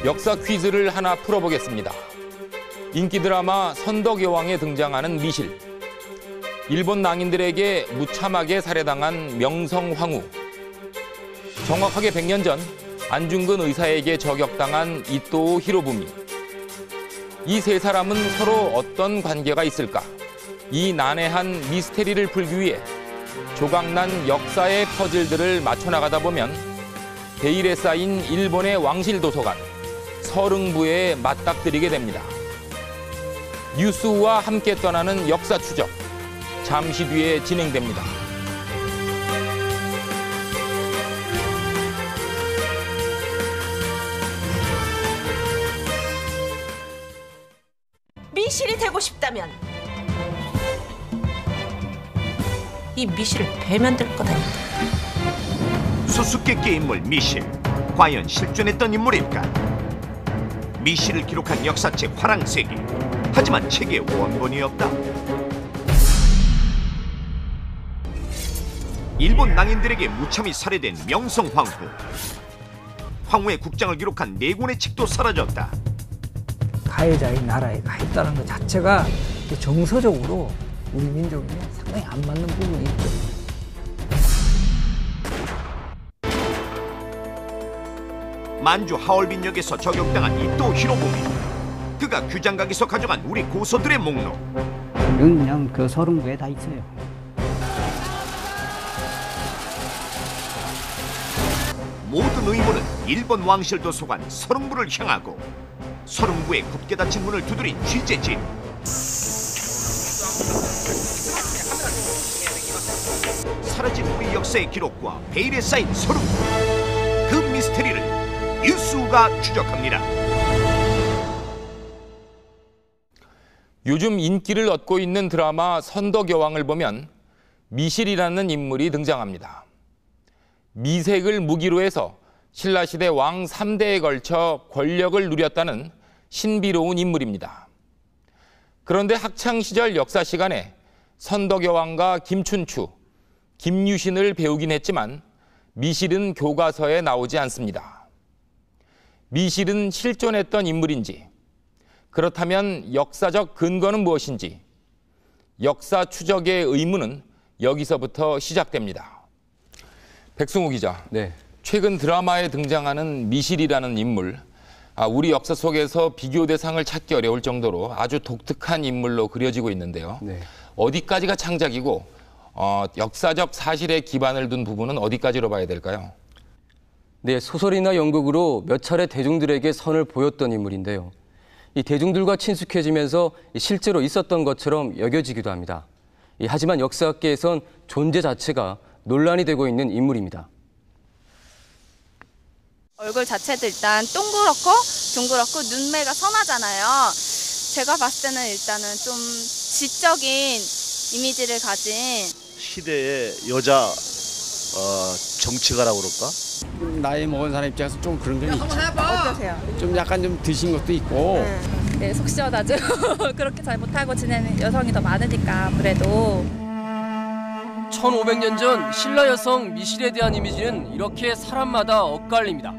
역사 퀴즈를 하나 풀어보겠습니다. 인기 드라마 선덕여왕에 등장하는 미실. 일본 낭인들에게 무참하게 살해당한 명성황후. 정확하게 100년 전 안중근 의사에게 저격당한 이토 히로부미. 이 세 사람은 서로 어떤 관계가 있을까? 이 난해한 미스테리를 풀기 위해 조각난 역사의 퍼즐들을 맞춰나가다 보면 베일에 쌓인 일본의 왕실 도서관, 서릉부에 맞닥뜨리게 됩니다. 뉴스와 함께 떠나는 역사 추적, 잠시 뒤에 진행됩니다. 미실이 되고 싶다면 이 미실을 베면 될 거다니까. 수수께끼 인물 미실, 과연 실존했던 인물일까? 미실을 기록한 역사책 화랑세기. 하지만 책에 원본이 없다. 일본 낭인들에게 무참히 살해된 명성황후. 황후의 국장을 기록한 4권의 책도 사라졌다. 가해자의 나라에 가했다는 것 자체가 정서적으로 우리 민족에 상당히 안 맞는 부분이 있죠. 만주 하얼빈역에서 저격당한 이토 히로부미. 그가 규장각에서 가져간 우리 고서들의 목록. 그냥 그 서른부에 다 있어요. 모든 의문은 일본 왕실 도서관 서릉부를 향하고 서릉부에 굳게 닫힌 문을 두드린 취재진. 사라진 우리 역사의 기록과 베일에 쌓인 서릉부. 그 미스테리를 뉴스가 추적합니다. 요즘 인기를 얻고 있는 드라마 선덕여왕을 보면 미실이라는 인물이 등장합니다. 미색을 무기로 해서 신라시대 왕 3대에 걸쳐 권력을 누렸다는 신비로운 인물입니다. 그런데 학창시절 역사 시간에 선덕여왕과 김춘추, 김유신을 배우긴 했지만 미실은 교과서에 나오지 않습니다. 미실은 실존했던 인물인지, 그렇다면 역사적 근거는 무엇인지, 역사 추적의 의문은 여기서부터 시작됩니다. 백승호 기자, 네. 최근 드라마에 등장하는 미실이라는 인물, 우리 역사 속에서 비교 대상을 찾기 어려울 정도로 아주 독특한 인물로 그려지고 있는데요. 네. 어디까지가 창작이고 역사적 사실에 기반을 둔 부분은 어디까지로 봐야 될까요? 네, 소설이나 연극으로 몇 차례 대중들에게 선을 보였던 인물인데요. 이 대중들과 친숙해지면서 실제로 있었던 것처럼 여겨지기도 합니다. 하지만 역사학계에선 존재 자체가 논란이 되고 있는 인물입니다. 얼굴 자체도 일단 동그랗고 둥그렇고 눈매가 선하잖아요. 제가 봤을 때는 일단은 좀 지적인 이미지를 가진 시대의 여자 정치가라고 그럴까? 나이 먹은 사람 입장에서 좀 그런 게 있죠. 어떠세요? 좀 약간 좀 드신 것도 있고. 네, 속 시원하죠. 그렇게 잘 못하고 지내는 여성이 더 많으니까 아무래도. 1500년 전 신라 여성 미실에 대한 이미지는 이렇게 사람마다 엇갈립니다.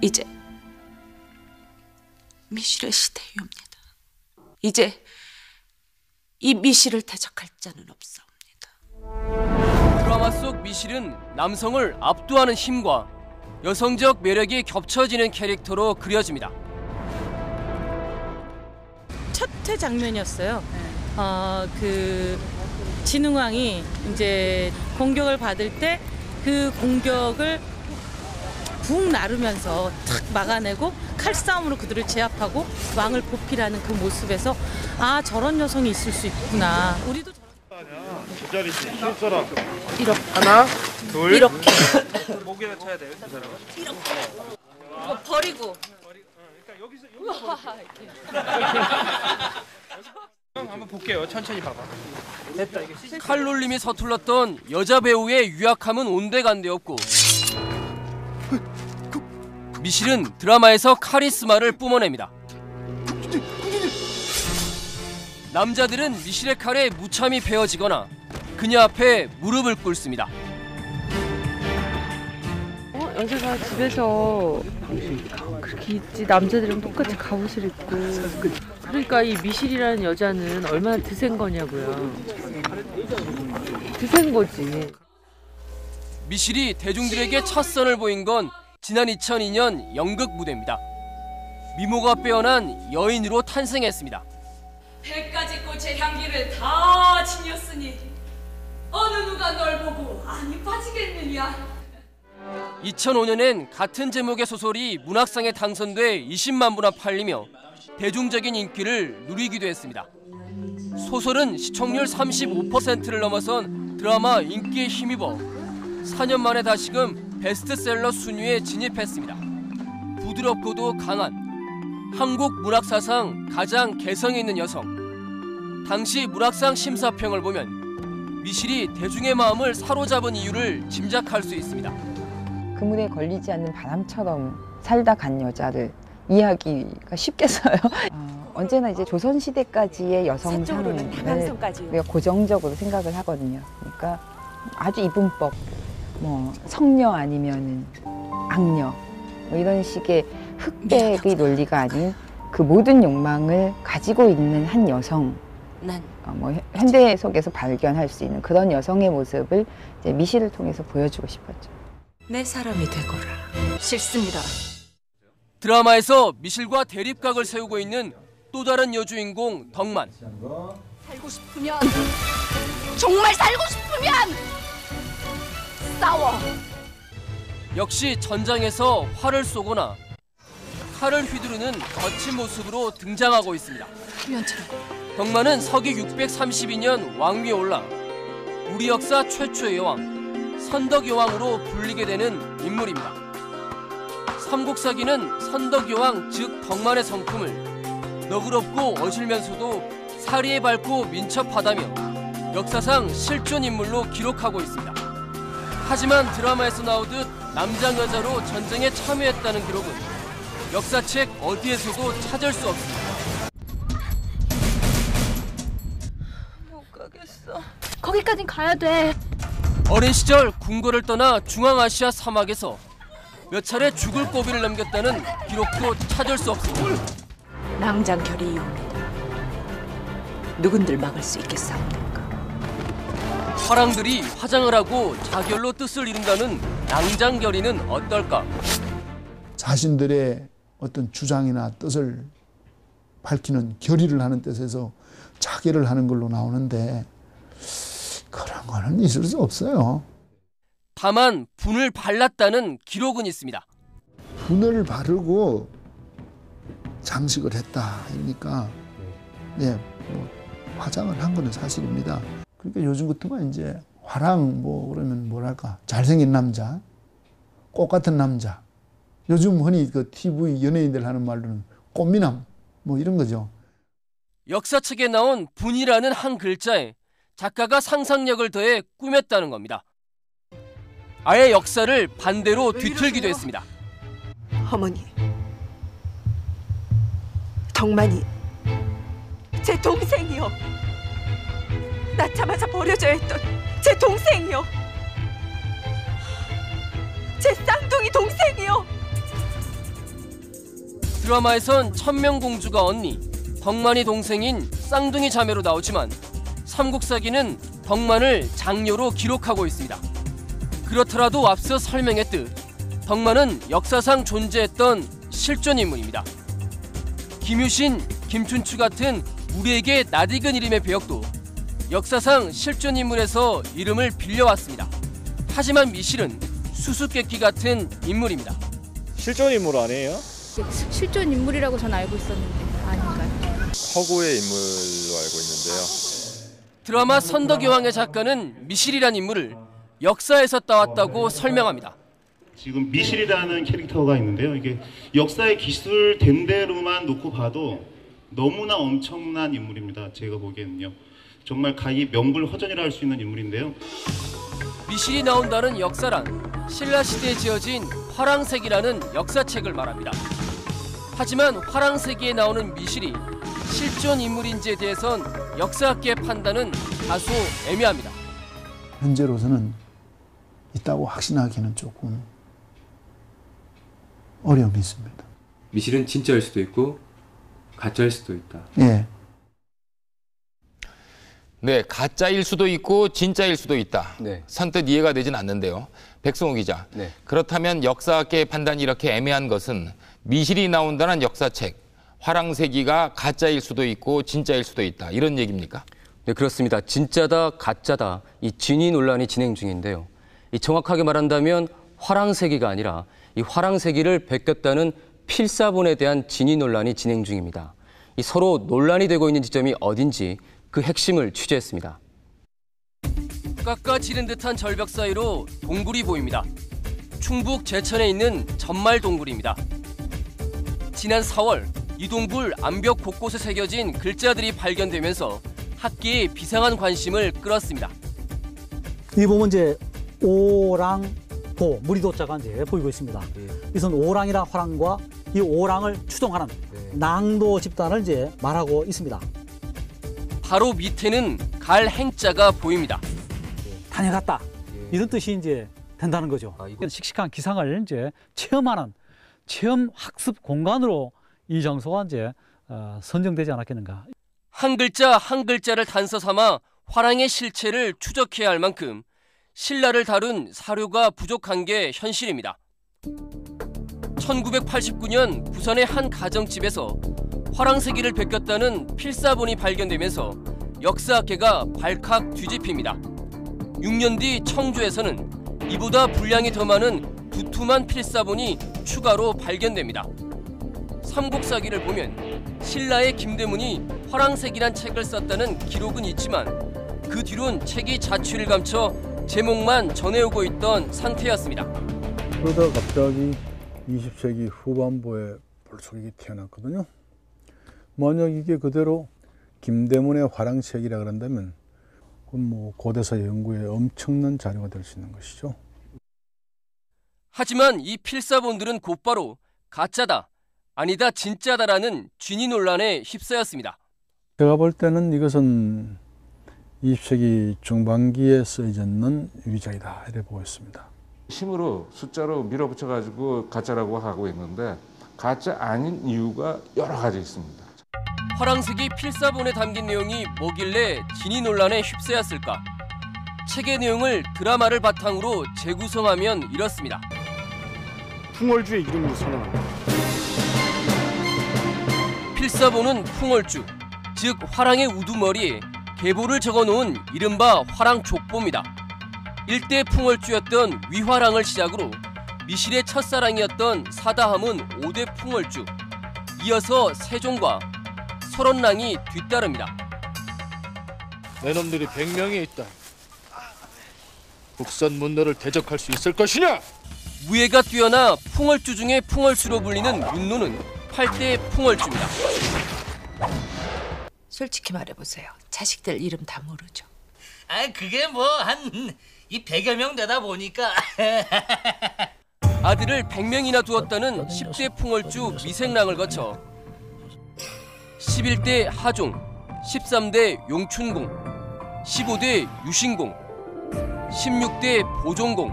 이제 미실의 시대에 옵니다. 이제 이 미실을 대적할 자는 없사옵니다. 드라마 속 미실은 남성을 압도하는 힘과 여성적 매력이 겹쳐지는 캐릭터로 그려집니다. 첫 회 장면이었어요. 그 진흥왕이 이제 공격을 받을 때 그 공격을 붕 나르면서 탁 막아내고 칼싸움으로 그들을 제압하고 왕을 보필하는 그 모습에서 아, 저런 여성이 있을 수 있구나. 우리도 제자리 실서라. 이렇게 하나, 둘. 이렇게 목에다 쳐야 돼요, 두 사람은. 이렇게 버리고. 그러니까 여기서 한번 볼게요. 천천히 봐봐. 됐다 이게. 칼놀림이 서툴렀던 여자 배우의 유약함은 온데간데없고 미실은 드라마에서 카리스마를 뿜어냅니다. 남자들은 미실의 칼에 무참히 베어지거나 그녀 앞에 무릎을 꿇습니다. 여자가 집에서 그렇게 있지, 남자들이랑 똑같이 갑옷을 입고. 그러니까 이 미실이라는 여자는 얼마나 드센 거냐고요. 드센 거지. 미실이 대중들에게 첫 선을 보인 건 지난 2002년 연극 무대입니다. 미모가 빼어난 여인으로 탄생했습니다. 100가지 꽃의 향기를 다 지녔으니 어느 누가 널 보고 안 이뻐지겠느냐. 2005년엔 같은 제목의 소설이 문학상에 당선돼 20만 부나 팔리며 대중적인 인기를 누리기도 했습니다. 소설은 시청률 35%를 넘어선 드라마 인기에 힘입어 4년 만에 다시금 베스트셀러 순위에 진입했습니다. 부드럽고도 강한 한국 문학사상 가장 개성 있는 여성. 당시 문학상 심사평을 보면 미실이 대중의 마음을 사로잡은 이유를 짐작할 수 있습니다. 그물에 걸리지 않는 바람처럼 살다 간 여자를 이해하기가 쉽겠어요. 언제나 이제 조선시대까지의 여성상을 우리가 고정적으로 생각을 하거든요. 그러니까 아주 이분법, 뭐 성녀 아니면은 악녀, 뭐 이런 식의 흑백의 논리가 아닌 그 모든 욕망을 가지고 있는 한 여성, 뭐 현대 속에서 발견할 수 있는 그런 여성의 모습을 이제 미실을 통해서 보여주고 싶었죠. 내 사람이 되거라. 싫습니다. 드라마에서 미실과 대립각을 세우고 있는 또 다른 여주인공 덕만. 살고 싶으면, 정말 살고 싶으면 싸워. 역시 전장에서 활을 쏘거나 칼을 휘두르는 거친 모습으로 등장하고 있습니다. 덕만은 서기 632년 왕위에 올라 우리 역사 최초의 여왕, 선덕여왕으로 불리게 되는 인물입니다. 삼국사기는 선덕여왕 즉 덕만의 성품을 너그럽고 어질면서도 사리에 밝고 민첩하다며 역사상 실존 인물로 기록하고 있습니다. 하지만 드라마에서 나오듯 남장 여자로 전쟁에 참여했다는 기록은 역사책 어디에서도 찾을 수 없습니다. 못 가겠어. 거기까진 가야 돼. 어린 시절 궁궐을 떠나 중앙아시아 사막에서 몇 차례 죽을 고비를 넘겼다는 기록도 찾을 수 없습니다. 낭장결의이옵니다. 누군들 막을 수 있겠사옵니까? 화랑들이 화장을 하고 자결로 뜻을 이룬다는 낭장결의는 어떨까? 자신들의 어떤 주장이나 뜻을 밝히는 결의를 하는 뜻에서 자결을 하는 걸로 나오는데 그런 거는 있을 수 없어요. 다만 분을 발랐다는 기록은 있습니다. 분을 바르고 장식을 했다. 그러니까 뭐 화장을 한 거는 사실입니다. 그러니까 요즘 같으면 이제 화랑 뭐 그러면 뭐랄까 잘생긴 남자, 꽃 같은 남자. 요즘 흔히 그 TV 연예인들 하는 말로는 꽃미남 뭐 이런 거죠. 역사책에 나온 분이라는 한 글자에 작가가 상상력을 더해 꾸몄다는 겁니다. 아예 역사를 반대로 뒤틀기도 했습니다. 어머니, 덕만이 제 동생이요. 낳자마자 버려져야 했던 제 동생이요. 제 쌍둥이 동생이요. 드라마에선 천명공주가 언니, 덕만이 동생인 쌍둥이 자매로 나오지만 삼국사기는 덕만을 장녀로 기록하고 있습니다. 그렇더라도 앞서 설명했듯 덕만은 역사상 존재했던 실존 인물입니다. 김유신, 김춘추 같은 우리에게 낯익은 이름의 배역도 역사상 실존 인물에서 이름을 빌려왔습니다. 하지만 미실은 수수께끼 같은 인물입니다. 실존 인물 아니에요? 실존 인물이라고 저는 알고 있었는데 아닌가요? 허구의 인물로 알고 있는데요. 드라마 선덕여왕의 작가는 미실이란 인물을 역사에서 따왔다고 설명합니다. 지금 미실이라는 캐릭터가 있는데요. 이게 역사의 기술된 대로만 놓고 봐도 너무나 엄청난 인물입니다. 제가 보기에는요. 정말 가히 명불허전이라 할 수 있는 인물인데요. 미실이 나온다는 역사란 신라시대에 지어진 화랑색이라는 역사책을 말합니다. 하지만 화랑세기에 나오는 미실이 실존 인물인지에 대해선 역사학계의 판단은 다소 애매합니다. 현재로서는 있다고 확신하기는 조금 어려움이 있습니다. 미실은 진짜일 수도 있고 가짜일 수도 있다. 예. 네, 가짜일 수도 있고 진짜일 수도 있다. 네. 선뜻 이해가 되진 않는데요. 백승호 기자, 네. 그렇다면 역사학계의 판단이 이렇게 애매한 것은 미실이 나온다는 역사책, 화랑세기가 가짜일 수도 있고 진짜일 수도 있다. 이런 얘기입니까? 네, 그렇습니다. 진짜다, 가짜다. 이 진위 논란이 진행 중인데요. 정확하게 말한다면 화랑세기가 아니라 이 화랑세기를 베꼈다는 필사본에 대한 진위 논란이 진행 중입니다. 서로 논란이 되고 있는 지점이 어딘지 그 핵심을 취재했습니다. 깎아지른 듯한 절벽 사이로 동굴이 보입니다. 충북 제천에 있는 전말 동굴입니다. 지난 4월 이 동굴 암벽 곳곳에 새겨진 글자들이 발견되면서 학계의 비상한 관심을 끌었습니다. 이 보면 이제 오랑도, 무리도자가 이제 보이고 있습니다. 이것은 오랑이랑 화랑과 이 오랑을 추동하는 낭도 집단을 이제 말하고 있습니다. 바로 밑에는 갈 행자가 보입니다. 다녀갔다. 이런 뜻이 이제 된다는 거죠. 씩씩한 기상을 이제 체험하는 체험 학습 공간으로 이 장소가 이제 선정되지 않았겠는가. 한 글자 한 글자를 단서 삼아 화랑의 실체를 추적해야 할 만큼 신라를 다룬 사료가 부족한 게 현실입니다. 1989년 부산의 한 가정집에서 화랑세기를 베꼈다는 필사본이 발견되면서 역사학계가 발칵 뒤집힙니다. 6년 뒤 청주에서는 이보다 분량이 더 많은 두툼한 필사본이 추가로 발견됩니다. 삼국사기를 보면 신라의 김대문이 화랑세기란 책을 썼다는 기록은 있지만 그 뒤론 책이 자취를 감춰 제목만 전해오고 있던 상태였습니다. 그러다 갑자기 20세기 후반부에 불속이 태어났거든요. 만약 이게 그대로 김대문의 화랑세기라 그런다면 그건 뭐 고대사 연구에 엄청난 자료가 될 수 있는 것이죠. 하지만 이 필사본들은 곧바로 가짜다, 아니다 진짜다라는 진위 논란에 휩싸였습니다. 제가 볼 때는 이것은 20세기 중반기에 쓰여졌는 위작이다 이렇게 보고 있습니다. 힘으로 숫자로 밀어붙여가지고 가짜라고 하고 있는데 가짜 아닌 이유가 여러 가지 있습니다. 화랑세기 필사본에 담긴 내용이 뭐길래 진위 논란에 휩싸였을까? 책의 내용을 드라마를 바탕으로 재구성하면 이렇습니다. 풍월주의 이름으로 선언합니다. 필사본은 풍월주, 즉 화랑의 우두머리에 계보를 적어놓은 이른바 화랑족보입니다. 일대 풍월주였던 위화랑을 시작으로 미실의 첫사랑이었던 사다함은 5대 풍월주, 이어서 세종과 설원랑이 뒤따릅니다. 내 놈들이 100명이 있다. 북선 문노를 대적할 수 있을 것이냐? 무예가 뛰어나 풍월주 중에 풍월수로 불리는 문노는 8대 풍월주입니다. 솔직히 말해보세요. 자식들 이름 다 모르죠? 아, 그게 뭐 한 이 100여 명 되다 보니까 아들을 100명이나 두었다는 10대 풍월주 미생랑을 거쳐 11대 하종, 13대 용춘공, 15대 유신공, 16대 보종공,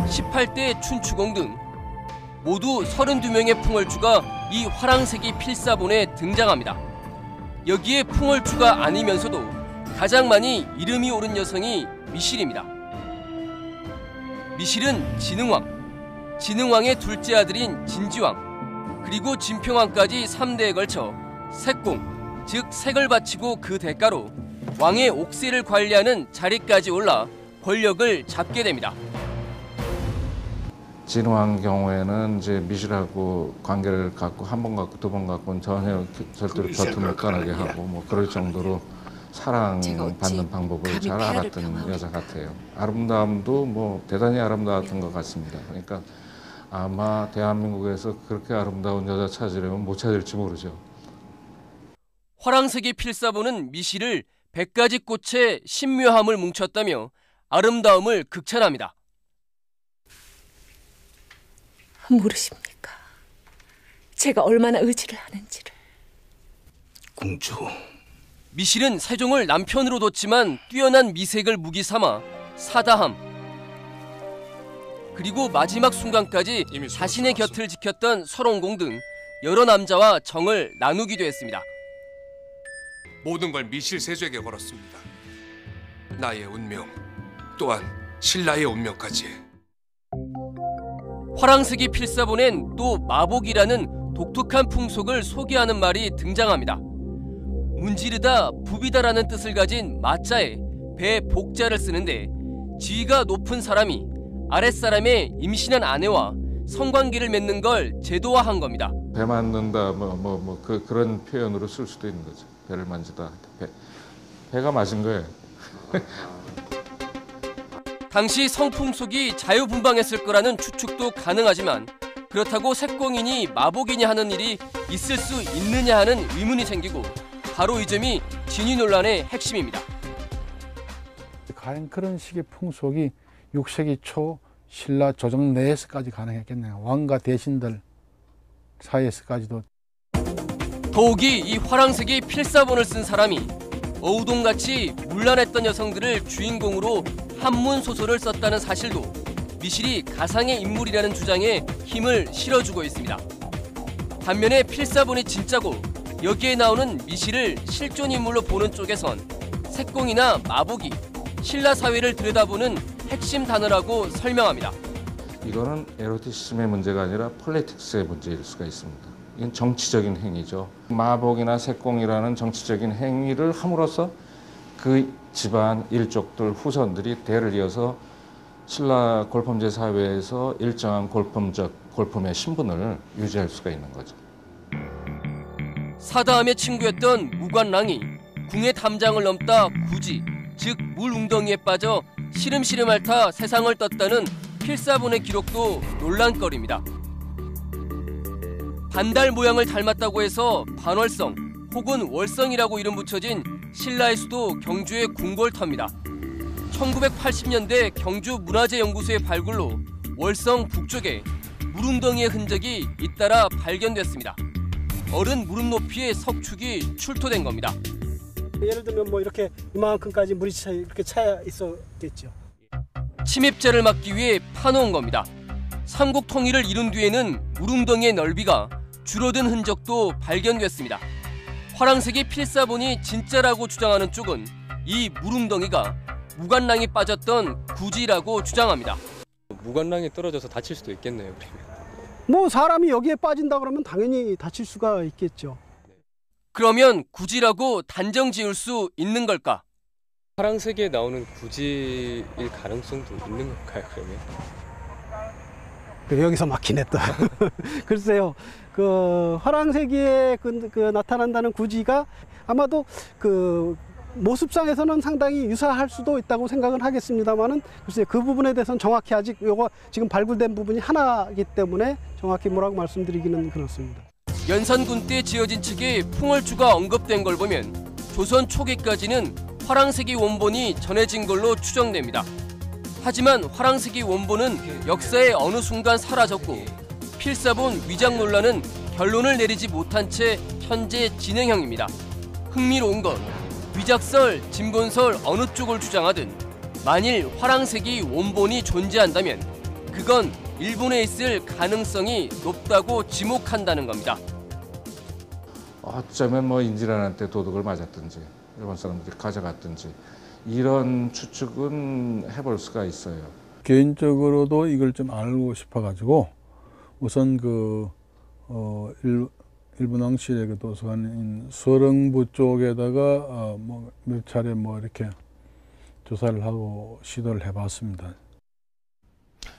18대 춘추공 등 모두 32명의 풍월주가 이 화랑세기 필사본에 등장합니다. 여기에 풍월주가 아니면서도 가장 많이 이름이 오른 여성이 미실입니다. 미실은 진흥왕, 진흥왕의 둘째 아들인 진지왕, 그리고 진평왕까지 3대에 걸쳐 색공, 즉 색을 바치고 그 대가로 왕의 옥새를 관리하는 자리까지 올라 권력을 잡게 됩니다. 진흥왕 경우에는 이제 미실하고 관계를 갖고 한 번 갖고 두 번 갖고는 전혀 절대로 곁을 못 떠나게 하고 뭐 그럴 정도로 사랑받는 방법을 잘 알았던 여자 같아요. 아름다움도 뭐 대단히 아름다웠던 것 같습니다. 그러니까 아마 대한민국에서 그렇게 아름다운 여자 찾으려면 못 찾을지 모르죠. 화랑세기 필사본은 미실을 100가지 꽃의 신묘함을 뭉쳤다며 아름다움을 극찬합니다. 모르십니까? 제가 얼마나 의지를 하는지를. 공주. 미실은 세종을 남편으로 뒀지만 뛰어난 미색을 무기 삼아 사다함, 그리고 마지막 순간까지 자신의 곁을 지켰던 설원공 등 여러 남자와 정을 나누기도 했습니다. 모든 걸 미실세조에게 걸었습니다. 나의 운명, 또한 신라의 운명까지. 화랑새기 필사본엔 또 마복이라는 독특한 풍속을 소개하는 말이 등장합니다. 문지르다 부비다라는 뜻을 가진 마자에 배 복자를 쓰는데 지위가 높은 사람이 아랫사람의 임신한 아내와 성관계를 맺는 걸 제도화한 겁니다. 배 만든다 그런 표현으로 쓸 수도 있는 거죠. 배를 만지다. 배가 맞은 거예요. 당시 성풍속이 자유분방했을 거라는 추측도 가능하지만 그렇다고 색공인이 마복이냐 하는 일이 있을 수 있느냐 하는 의문이 생기고 바로 이 점이 진위 논란의 핵심입니다. 과연 그런 식의 풍속이 6세기 초 신라 조정 내에서까지 가능했겠네요. 왕과 대신들 사이에서까지도. 더욱이 이 화랑새기 필사본을 쓴 사람이 어우동같이 문란했던 여성들을 주인공으로 한문 소설을 썼다는 사실도 미실이 가상의 인물이라는 주장에 힘을 실어주고 있습니다. 반면에 필사본이 진짜고 여기에 나오는 미실을 실존 인물로 보는 쪽에선 색공이나 마복이 신라 사회를 들여다보는 핵심 단어라고 설명합니다. 이거는 에로티시즘의 문제가 아니라 폴리틱스의 문제일 수가 있습니다. 이건 정치적인 행위죠. 마복이나 색공이라는 정치적인 행위를 함으로써 그 집안 일족들 후손들이 대를 이어서 신라 골품제 사회에서 일정한 골품의 신분을 유지할 수가 있는 거죠. 사다함의 친구였던 무관랑이 궁의 담장을 넘다 구지, 즉 물웅덩이에 빠져 시름시름 앓다 세상을 떴다는 필사본의 기록도 논란거리입니다. 반달 모양을 닮았다고 해서 반월성 혹은 월성이라고 이름 붙여진 신라의 수도 경주의 궁궐터입니다. 1980년대 경주문화재연구소의 발굴로 월성 북쪽에 물웅덩이의 흔적이 잇따라 발견됐습니다. 어른 무릎 높이의 석축이 출토된 겁니다. 예를 들면 뭐 이렇게 이만큼까지 물이 이렇게 차 있었겠죠. 침입자를 막기 위해 파놓은 겁니다. 삼국 통일을 이룬 뒤에는 물웅덩이의 넓이가 줄어든 흔적도 발견됐습니다. 화랑새기 필사본이 진짜라고 주장하는 쪽은 이 물웅덩이가 무관랑이 빠졌던 구지라고 주장합니다. 무관랑이 떨어져서 다칠 수도 있겠네요. 뭐 사람이 여기에 빠진다 그러면 당연히 다칠 수가 있겠죠. 그러면 구지라고 단정 지을 수 있는 걸까? 화랑새기에 나오는 구지일 가능성도 있는 걸까요, 그러면? 여기서 막히네 또. 글쎄요, 그 화랑새기에 나타난다는 구지가 아마도 그 모습상에서는 상당히 유사할 수도 있다고 생각은 하겠습니다만은 글쎄 그 부분에 대해서는 정확히 아직 요거 지금 발굴된 부분이 하나이기 때문에 정확히 뭐라고 말씀드리기는 그렇습니다. 연산군 때 지어진 측에 풍월주가 언급된 걸 보면 조선 초기까지는 화랑새기 원본이 전해진 걸로 추정됩니다. 하지만 화랑새기 원본은 역사의 어느 순간 사라졌고 필사본 위장 논란은 결론을 내리지 못한 채 현재 진행형입니다. 흥미로운 건 위작설, 진본설 어느 쪽을 주장하든 만일 화랑새기 원본이 존재한다면 그건 일본에 있을 가능성이 높다고 지목한다는 겁니다. 어쩌면 뭐 인질한테 도둑을 맞았든지 일본 사람들이 가져갔든지 이런 추측은 해볼 수가 있어요. 개인적으로도 이걸 좀 알고 싶어가지고 우선 일본 왕실의 그 도서관인 수어릉부 쪽에다가 몇 차례 이렇게 조사를 하고 시도를 해봤습니다.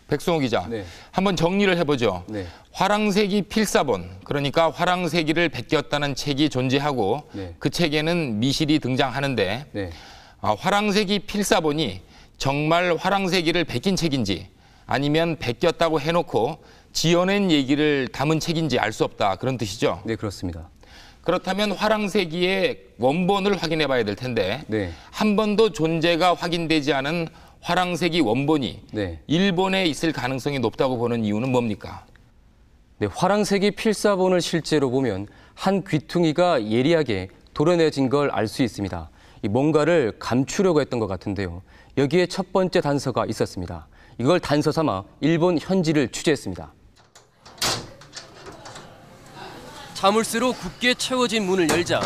백승호 기자, 네. 한번 정리를 해보죠. 네. 화랑새기 필사본, 그러니까 화랑새기를 베꼈다는 책이 존재하고 네. 그 책에는 미실이 등장하는데 네. 화랑새기 필사본이 정말 화랑새기를 베낀 책인지 아니면 베꼈다고 해놓고 지어낸 얘기를 담은 책인지 알 수 없다, 그런 뜻이죠? 네, 그렇습니다. 그렇다면 화랑새기의 원본을 확인해 봐야 될 텐데 네. 한 번도 존재가 확인되지 않은 화랑새기 원본이 네. 일본에 있을 가능성이 높다고 보는 이유는 뭡니까? 네, 화랑새기 필사본을 실제로 보면 한 귀퉁이가 예리하게 도려내진 걸 알 수 있습니다. 뭔가를 감추려고 했던 것 같은데요. 여기에 첫 번째 단서가 있었습니다. 이걸 단서 삼아 일본 현지를 취재했습니다. 자물쇠로 굳게 채워진 문을 열자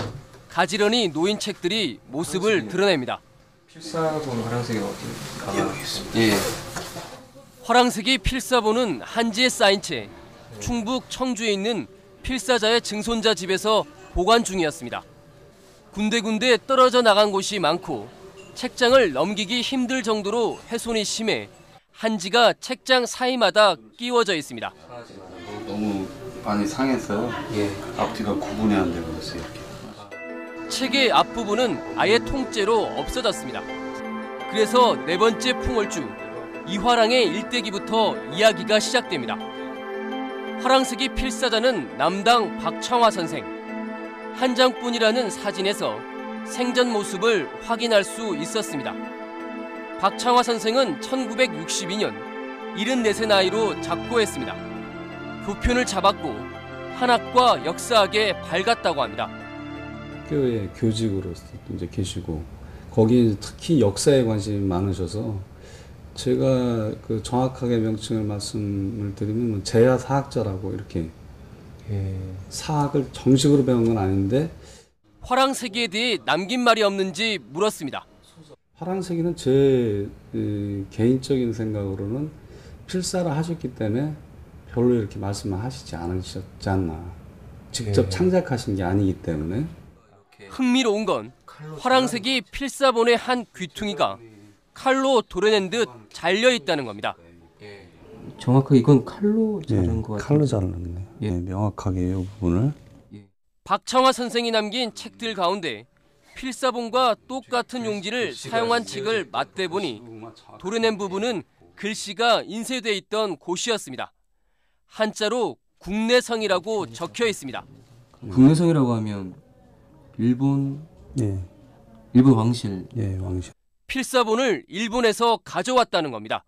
가지런히 놓인 책들이 모습을 드러냅니다. 필사본 화랑색이 어디? 여기 있습니다. 예. 화랑색이 필사본은 한지에 쌓인 채 충북 청주에 있는 필사자의 증손자 집에서 보관 중이었습니다. 군데군데 떨어져 나간 곳이 많고 책장을 넘기기 힘들 정도로 훼손이 심해 한지가 책장 사이마다 끼워져 있습니다. 너무 많이 상해서 앞뒤가 구분이 안 되고 있어요. 책의 앞부분은 아예 통째로 없어졌습니다. 그래서 네 번째 풍월주 이화랑의 일대기부터 이야기가 시작됩니다. 화랑색이 필사자는 남당 박창화 선생. 한 장뿐이라는 사진에서 생전 모습을 확인할 수 있었습니다. 박창화 선생은 1962년 74세 나이로 작고했습니다. 교편을 잡았고 한학과 역사학에 밝았다고 합니다. 학교의 교직으로 이제 계시고 거기 특히 역사에 관심이 많으셔서 제가 그 정확하게 명칭을 말씀을 드리면 제야사학자라고 이렇게 사학을 정식으로 배운 건 아닌데 화랑세기에 대해 남긴 말이 없는지 물었습니다. 화랑세기는 제 개인적인 생각으로는 필사를 하셨기 때문에 별로 이렇게 말씀을 하시지 않으셨지 않나. 직접 창작하신 게 아니기 때문에. 흥미로운 건 화랑색이 필사본의 한 귀퉁이가 칼로 도려낸 듯 잘려 있다는 겁니다. 정확하게 이건 칼로 자른 것 같아요. 칼로 잘랐네. 명확하게 이 부분을. 박창화 선생이 남긴 책들 가운데 필사본과 똑같은 용지를 사용한 책을 맞대보니 도려낸 부분은 글씨가 인쇄돼 있던 곳이었습니다. 한자로 국내성이라고 적혀 있습니다. 국내성이라고 하면 일본 왕실. 왕실. 필사본을 일본에서 가져왔다는 겁니다.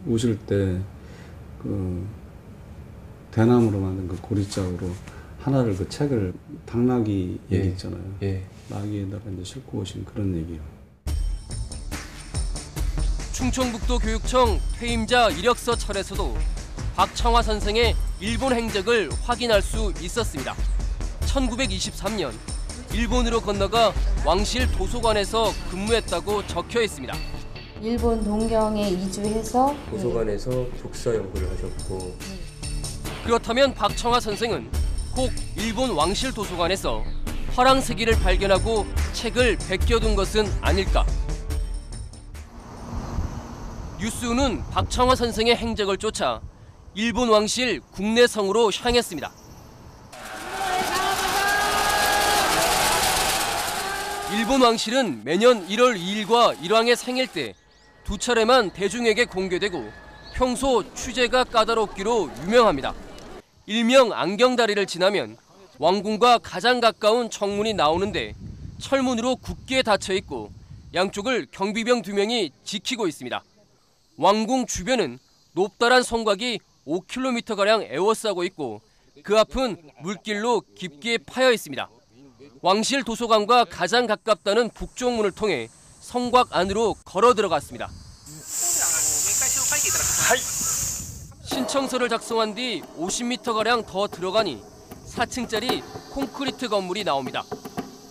오실 때 그 대나무로 만든 그 고리짝으로 하나를 그 책을 당나귀 얘기 있잖아요. 나귀에다가 이제 싣고 오신 그런 얘기예요. 충청북도 교육청 퇴임자 이력서 철에서도 박창화 선생의 일본 행적을 확인할 수 있었습니다. 1923년 일본으로 건너가 왕실 도서관에서 근무했다고 적혀 있습니다. 일본 동경에 이주해서 도서관에서 독서 연구를 하셨고. 그렇다면 박창화 선생은 혹 일본 왕실 도서관에서 화랑세기를 발견하고 책을 베껴둔 것은 아닐까? 뉴스는 박창화 선생의 행적을 쫓아 일본 왕실 국내성으로 향했습니다. 일본 왕실은 매년 1월 2일과 일왕의 생일 때 두 차례만 대중에게 공개되고 평소 취재가 까다롭기로 유명합니다. 일명 안경다리를 지나면 왕궁과 가장 가까운 정문이 나오는데 철문으로 굳게 닫혀 있고 양쪽을 경비병 2명이 지키고 있습니다. 왕궁 주변은 높다란 성곽이 5km가량 에워싸고 있고 그 앞은 물길로 깊게 파여 있습니다. 왕실 도서관과 가장 가깝다는 북쪽문을 통해 성곽 안으로 걸어 들어갔습니다. 신청서를 작성한 뒤 50m가량 더 들어가니 4층짜리 콘크리트 건물이 나옵니다.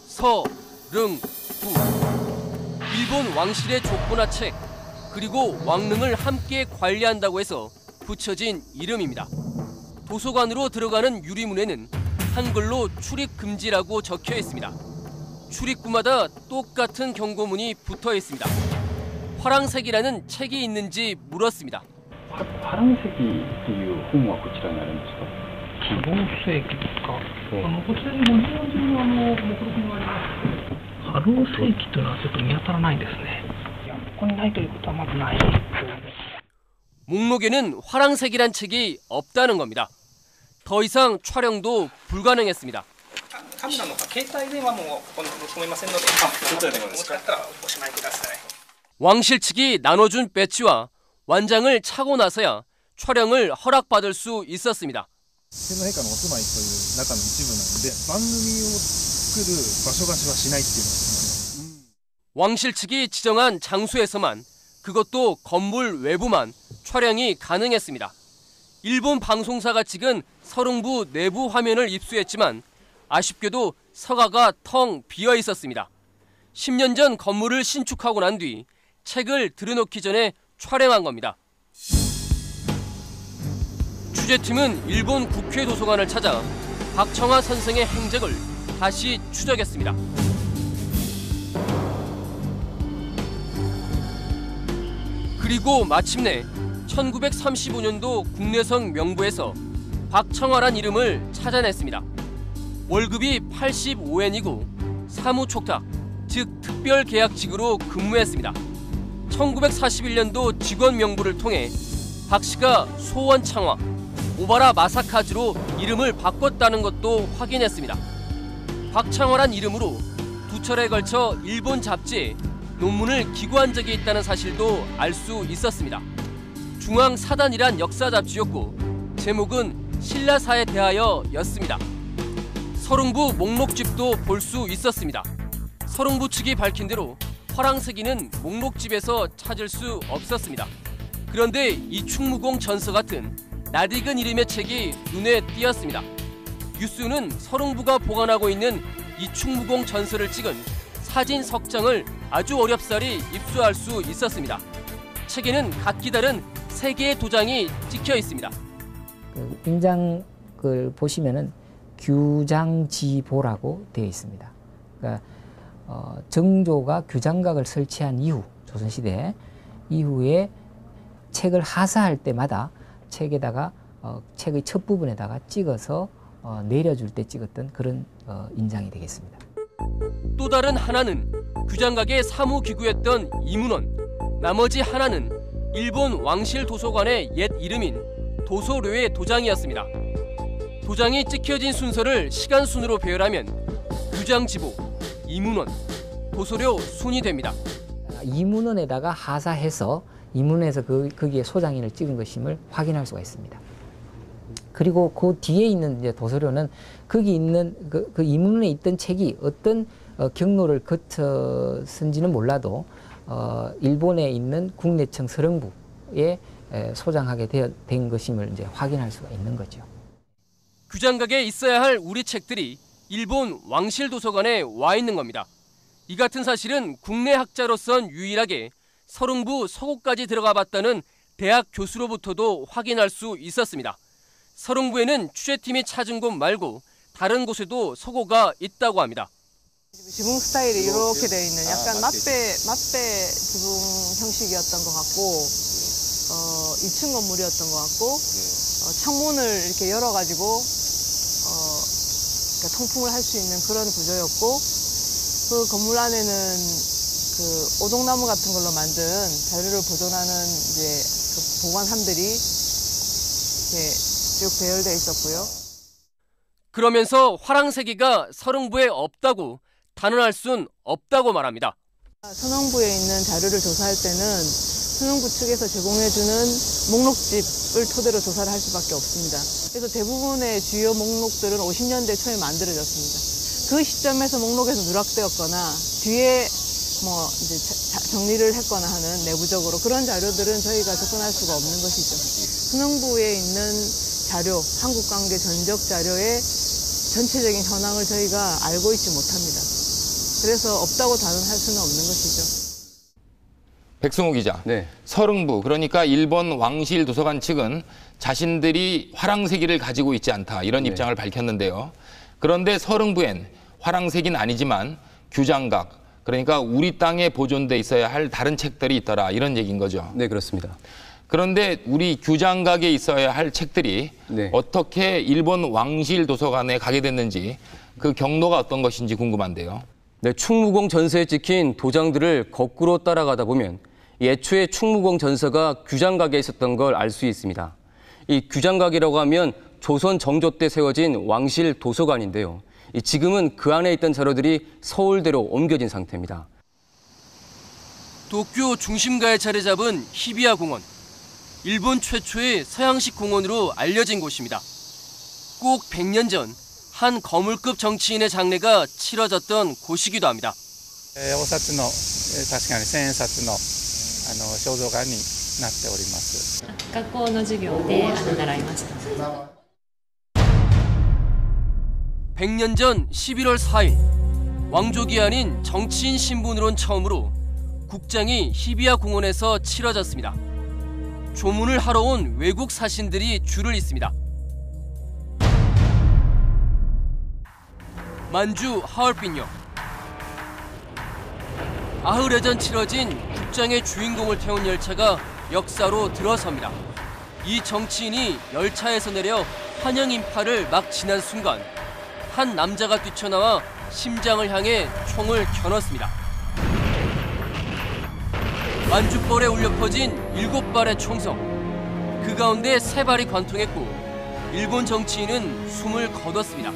서릉부. 일본 왕실의 족보나 책, 그리고 왕릉을 함께 관리한다고 해서 붙여진 이름입니다. 도서관으로 들어가는 유리문에는 한글로 출입 금지라고 적혀 있습니다. 출입구마다 똑같은 경고문이 붙어 있습니다. 화랑색이라는 책이 있는지 물었습니다. 화랑색이という本はこちらにあるんですか？花石か。こちらに50文字の目録があります。春世紀というのはちょっと見当たらないですね。ここにないということはまずない。 목록에는 화랑색이란 책이 없다는 겁니다. 더 이상 촬영도 불가능했습니다. 왕실 측이 나눠준 배지와 완장을 차고 나서야 촬영을 허락받을 수 있었습니다. 왕실 측이 지정한 장소에서만, 그것도 건물 외부만 촬영이 가능했습니다. 일본 방송사가 찍은 서릉부 내부 화면을 입수했지만 아쉽게도 서가가 텅 비어 있었습니다. 10년 전 건물을 신축하고 난 뒤 책을 들여놓기 전에 촬영한 겁니다. 취재팀은 일본 국회 도서관을 찾아 박청화 선생의 행적을 다시 추적했습니다. 그리고 마침내 1935년도 국내성 명부에서 박청화란 이름을 찾아냈습니다. 월급이 85엔이고 사무촉탁, 즉 특별계약직으로 근무했습니다. 1941년도 직원 명부를 통해 박 씨가 소원창화, 오바라 마사카즈로 이름을 바꿨다는 것도 확인했습니다. 박창화란 이름으로 두 차례에 걸쳐 일본 잡지에 논문을 기고한 적이 있다는 사실도 알 수 있었습니다. 중앙사단이란 역사 잡지였고 제목은 신라사에 대하여였습니다. 서릉부 목록집도 볼 수 있었습니다. 서릉부 측이 밝힌 대로 화랑새기는 목록집에서 찾을 수 없었습니다. 그런데 이충무공 전서 같은 낯익은 이름의 책이 눈에 띄었습니다. 유수는 서릉부가 보관하고 있는 이충무공 전서를 찍은 사진 석장을 아주 어렵사리 입수할 수 있었습니다. 책에는 각기 다른 3개의 도장이 찍혀 있습니다. 인장을 보시면은 규장지보라고 되어 있습니다. 그러니까 정조가 규장각을 설치한 이후, 조선시대 이후에 책을 하사할 때마다 책에다가 책의 첫 부분에다가 찍어서 내려줄 때 찍었던 그런 인장이 되겠습니다. 또 다른 하나는 규장각의 사무기구였던 이문원, 나머지 하나는 일본 왕실도서관의 옛 이름인 도서료의 도장이었습니다. 도장이 찍혀진 순서를 시간순으로 배열하면 규장지보, 이문원, 도서료 순이 됩니다. 이문원에다가 하사해서 이문원에서 거기에 소장인을 찍은 것임을 확인할 수가 있습니다. 그리고 그 뒤에 있는 이제 도서료는 거기 있는 그 이문원에 있던 책이 어떤 경로를 거쳐선지는 몰라도 일본에 있는 국내청 서릉부에 소장하게 된 것임을 이제 확인할 수가 있는 거죠. 규장각에 있어야 할 우리 책들이 일본 왕실도서관에 와 있는 겁니다. 이 같은 사실은 국내 학자로선 유일하게 서릉부 서고까지 들어가 봤다는 대학 교수로부터도 확인할 수 있었습니다. 서릉부에는 취재팀이 찾은 곳 말고 다른 곳에도 서고가 있다고 합니다. 지붕 스타일이 이렇게 되어 있는 약간 맞배 지붕 형식이었던 것 같고 2층 건물이었던 것 같고 창문을 이렇게 열어가지고 그러니까 통풍을 할 수 있는 그런 구조였고 그 건물 안에는 그 오동나무 같은 걸로 만든 자료를 보존하는 이제 그 보관함들이 이렇게 쭉 배열되어 있었고요. 그러면서 화랑새기가 서릉부에 없다고 단언할 순 없다고 말합니다. 선흥부에 있는 자료를 조사할 때는 선흥부 측에서 제공해주는 목록집을 토대로 조사를 할 수밖에 없습니다. 그래서 대부분의 주요 목록들은 50년대 초에 만들어졌습니다. 그 시점에서 목록에서 누락되었거나 뒤에 뭐 이제 정리를 했거나 하는 내부적으로 그런 자료들은 저희가 접근할 수가 없는 것이죠. 선흥부에 있는 자료, 한국관계 전적 자료의 전체적인 현황을 저희가 알고 있지 못합니다. 그래서 없다고 단언할 수는 없는 것이죠. 백승호 기자, 네. 서릉부, 그러니까 일본 왕실도서관 측은 자신들이 화랑새기를 가지고 있지 않다 이런 입장을 밝혔는데요. 그런데 서릉부엔 화랑새기는 아니지만 규장각, 그러니까 우리 땅에 보존돼 있어야 할 다른 책들이 있더라 이런 얘기인 거죠. 네, 그렇습니다. 그런데 우리 규장각에 있어야 할 책들이 어떻게 일본 왕실도서관에 가게 됐는지 그 경로가 어떤 것인지 궁금한데요. 네, 충무공 전서에 찍힌 도장들을 거꾸로 따라가다 보면 애초에 충무공 전서가 규장각에 있었던 걸 알 수 있습니다. 이 규장각이라고 하면 조선 정조 때 세워진 왕실 도서관인데요. 지금은 그 안에 있던 자료들이 서울대로 옮겨진 상태입니다. 도쿄 중심가에 자리 잡은 히비야 공원. 일본 최초의 서양식 공원으로 알려진 곳입니다. 꼭 100년 전 한 거물급 정치인의 장례가 치러졌던 곳이기도 합니다. お札の確かに千円札の肖像画にっております。学校の授業で習いました。 100년 전 11월 4일 왕족이 아닌 정치인 신분으론 처음으로 국장이 히비야 공원에서 치러졌습니다. 조문을 하러 온 외국 사신들이 줄을 잇습니다. 만주 하얼빈역. 아흘에 전 치러진 국장의 주인공을 태운 열차가 역사로 들어섭니다. 이 정치인이 열차에서 내려 환영 인파를 막 지난 순간 한 남자가 뛰쳐나와 심장을 향해 총을 겨눴습니다. 만주벌에 울려 퍼진 7발의 총성. 그 가운데 3발이 관통했고 일본 정치인은 숨을 거뒀습니다.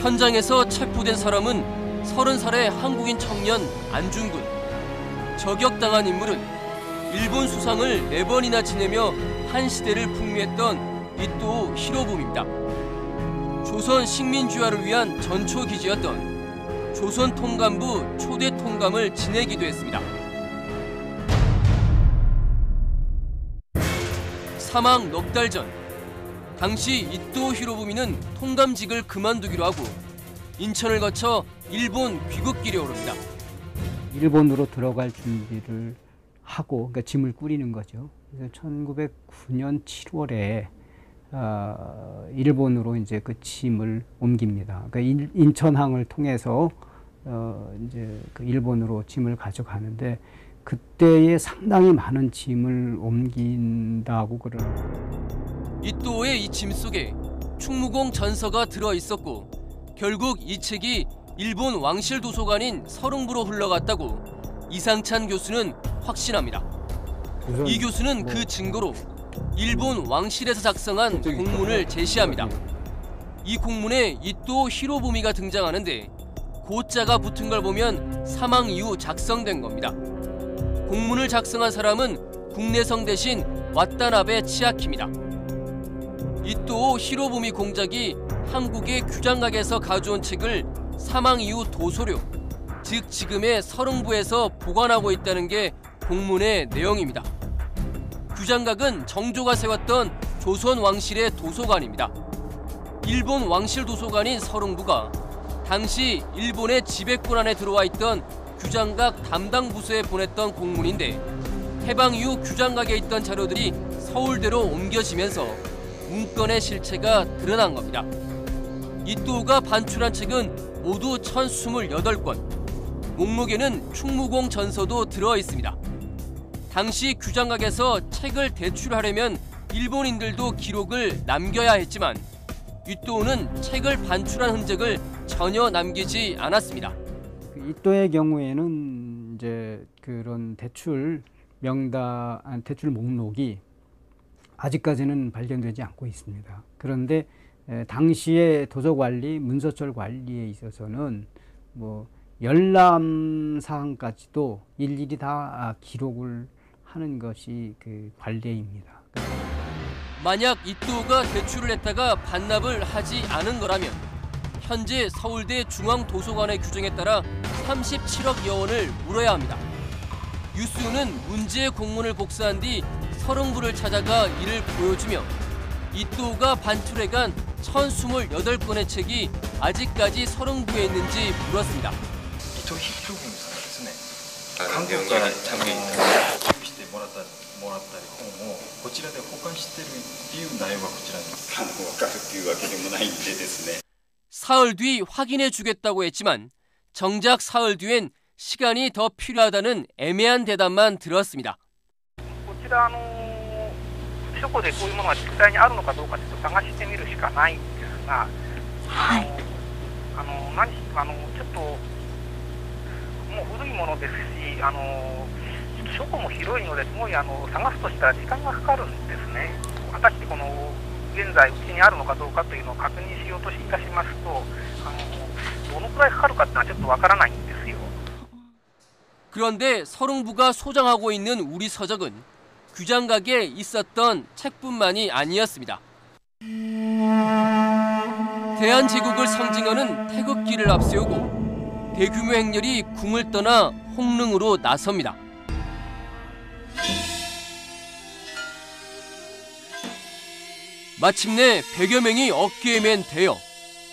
현장에서 체포된 사람은 30살의 한국인 청년 안중근. 저격당한 인물은 일본 수상을 4번이나 지내며 한 시대를 풍미했던 이토 히로부미입니다. 조선 식민지화를 위한 전초기지였던 조선 통감부 초대 통감을 지내기도 했습니다. 사망 넉 달 전, 당시 이토 히로부미는 통감직을 그만두기로 하고 인천을 거쳐 일본 귀국길에 오릅니다. 일본으로 들어갈 준비를 하고, 그러니까 짐을 꾸리는 거죠. 그래서 1909년 7월에 일본으로 이제 그 짐을 옮깁니다. 그러니까 인천항을 통해서 이제 그 일본으로 짐을 가져가는데 그때에 상당히 많은 짐을 옮긴다고 그러는. 이토의 이 짐 속에 충무공 전서가 들어 있었고 결국 이 책이 일본 왕실 도서관인 서릉부로 흘러갔다고 이상찬 교수는 확신합니다. 이 교수는 그 증거로 일본 왕실에서 작성한 공문을 제시합니다. 이 공문에 이토 히로부미가 등장하는데 고자가 붙은 걸 보면 사망 이후 작성된 겁니다. 공문을 작성한 사람은 국내성 대신 왓다나베 치아키입니다. 이토 히로부미 공작이 한국의 규장각에서 가져온 책을 사망 이후 도소료, 즉 지금의 서릉부에서 보관하고 있다는 게 공문의 내용입니다. 규장각은 정조가 세웠던 조선 왕실의 도서관입니다. 일본 왕실 도서관인 서릉부가 당시 일본의 지배권 안에 들어와 있던 규장각 담당 부서에 보냈던 공문인데 해방 이후 규장각에 있던 자료들이 서울대로 옮겨지면서 문건의 실체가 드러난 겁니다. 이토가 반출한 책은 모두 1028권, 목록에는 충무공 전서도 들어 있습니다. 당시 규장각에서 책을 대출하려면 일본인들도 기록을 남겨야 했지만 이토는 책을 반출한 흔적을 전혀 남기지 않았습니다. 이토의 경우에는 이제 그런 대출 명단, 대출 목록이 아직까지는 발견되지 않고 있습니다. 그런데 당시의 도서관리, 문서철 관리에 있어서는 뭐 열람 사항까지도 일일이 다 기록을 하는 것이 그 관례입니다. 만약 이토가 대출을 했다가 반납을 하지 않은 거라면 현재 서울대 중앙도서관의 규정에 따라 37억여 원을 물어야 합니다. 유수는 문제의 공문을 복사한 뒤 서릉부를 찾아가 이를 보여주며 이토가 반출해간 1028권의 책이 아직까지 서릉부에 있는지 물었습니다. 이토 히로부미さんですね。韓国から寄付してもらったり本をこちらで保管しているっていう内容がこちらに分かるっていうわけでもないんでですね。 사흘 뒤 확인해 주겠다고 했지만 정작 사흘 뒤엔 시간이 더 필요하다는 애매한 대답만 들었습니다. こちら書庫でこういうものが実際にあるのかどうかちょっと探してみるしかないんですが、ちょっともう古いものですし、書庫も広いのですごい探すとしたら時間がかかるんですね。果たしてこの現在うちにあるのかどうかというのを確認しようといたしますと、どのくらいかかるかっていうのはちょっとわからないんですよ。 그런데 서릉부가 소장하고 있는 우리 서적은 규장각에 있었던 책뿐만이 아니었습니다. 대한제국을 상징하는 태극기를 앞세우고 대규모 행렬이 궁을 떠나 홍릉으로 나섭니다. 마침내 100여 명이 어깨에 맨 대여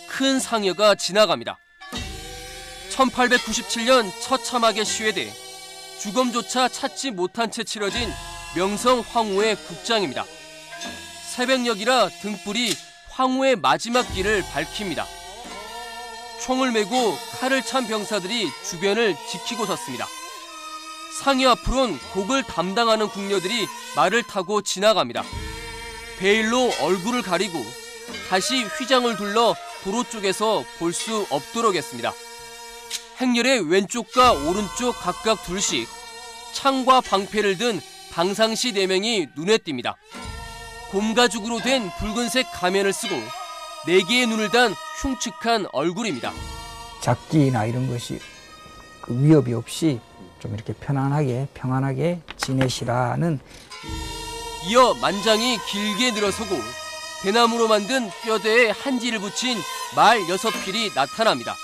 큰 상여가 지나갑니다. 1897년 처참하게 시해돼 주검조차 찾지 못한 채 치러진 명성 황후의 국장입니다. 새벽녘이라 등불이 황후의 마지막 길을 밝힙니다. 총을 메고 칼을 찬 병사들이 주변을 지키고 섰습니다. 상여 앞으론 곡을 담당하는 궁녀들이 말을 타고 지나갑니다. 베일로 얼굴을 가리고 다시 휘장을 둘러 도로 쪽에서 볼 수 없도록 했습니다. 행렬의 왼쪽과 오른쪽 각각 둘씩 창과 방패를 든 방상시 4명이 눈에 띕니다. 곰가죽으로 된 붉은색 가면을 쓰고 4개의 눈을 단 흉측한 얼굴입니다. 잡기나 이런 것이 그 위협이 없이 좀 이렇게 편안하게 평안하게 지내시라는. 이어 만장이 길게 늘어서고 대나무로 만든 뼈대에 한지를 붙인 말 6필이 나타납니다.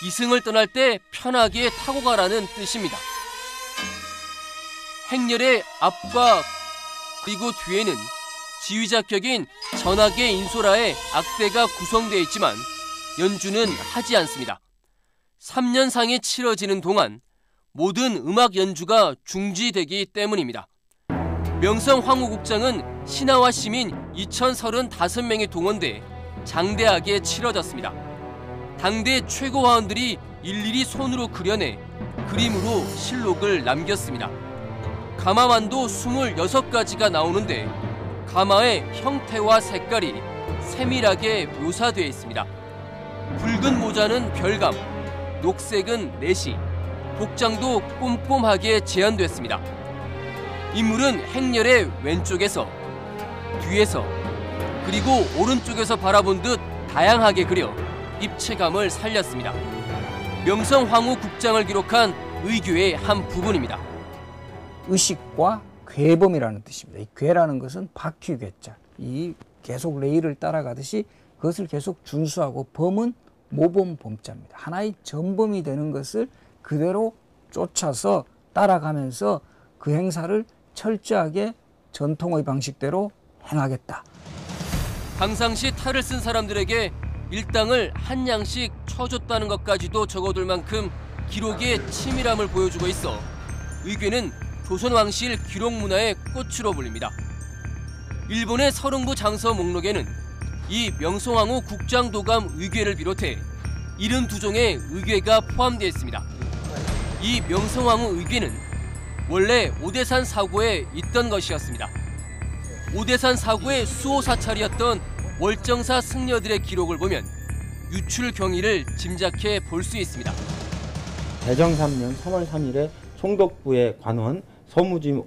이승을 떠날 때 편하게 타고 가라는 뜻입니다. 행렬의 앞과 그리고 뒤에는 지휘자격인 전하계 인소라의 악대가 구성되어 있지만 연주는 하지 않습니다. 3년상이 치러지는 동안 모든 음악 연주가 중지되기 때문입니다. 명성 황후국장은 신하와 시민 2,035명이 동원돼 장대하게 치러졌습니다. 당대 최고 화원들이 일일이 손으로 그려내 그림으로 실록을 남겼습니다. 가마만도 26가지가 나오는데 가마의 형태와 색깔이 세밀하게 묘사되어 있습니다. 붉은 모자는 별감, 녹색은 내시, 복장도 꼼꼼하게 제한됐습니다. 인물은 행렬의 왼쪽에서, 뒤에서, 그리고 오른쪽에서 바라본 듯 다양하게 그려 입체감을 살렸습니다. 명성 황후 국장을 기록한 의궤의 한 부분입니다. 의식과 괴범이라는 뜻입니다. 이 괴라는 것은 바퀴괴자. 이 계속 레일을 따라가듯이 그것을 계속 준수하고 범은 모범 범자입니다. 하나의 전범이 되는 것을 그대로 쫓아서 따라가면서 그 행사를 철저하게 전통의 방식대로 행하겠다. 방상시 탈을 쓴 사람들에게 일당을 한 양씩 쳐줬다는 것까지도 적어둘 만큼 기록의 치밀함을 보여주고 있어 의궤는 조선왕실 기록문화의 꽃으로 불립니다. 일본의 서릉부 장서 목록에는 이 명성황후 국장도감 의궤를 비롯해 72종의 의궤가 포함되어 있습니다. 이 명성황후 의궤는 원래 오대산 사고에 있던 것이었습니다. 오대산 사고의 수호 사찰이었던 월정사 승려들의 기록을 보면 유출 경위를 짐작해 볼 수 있습니다. 대정 3년 3월 3일에 총독부의 관원 서무짐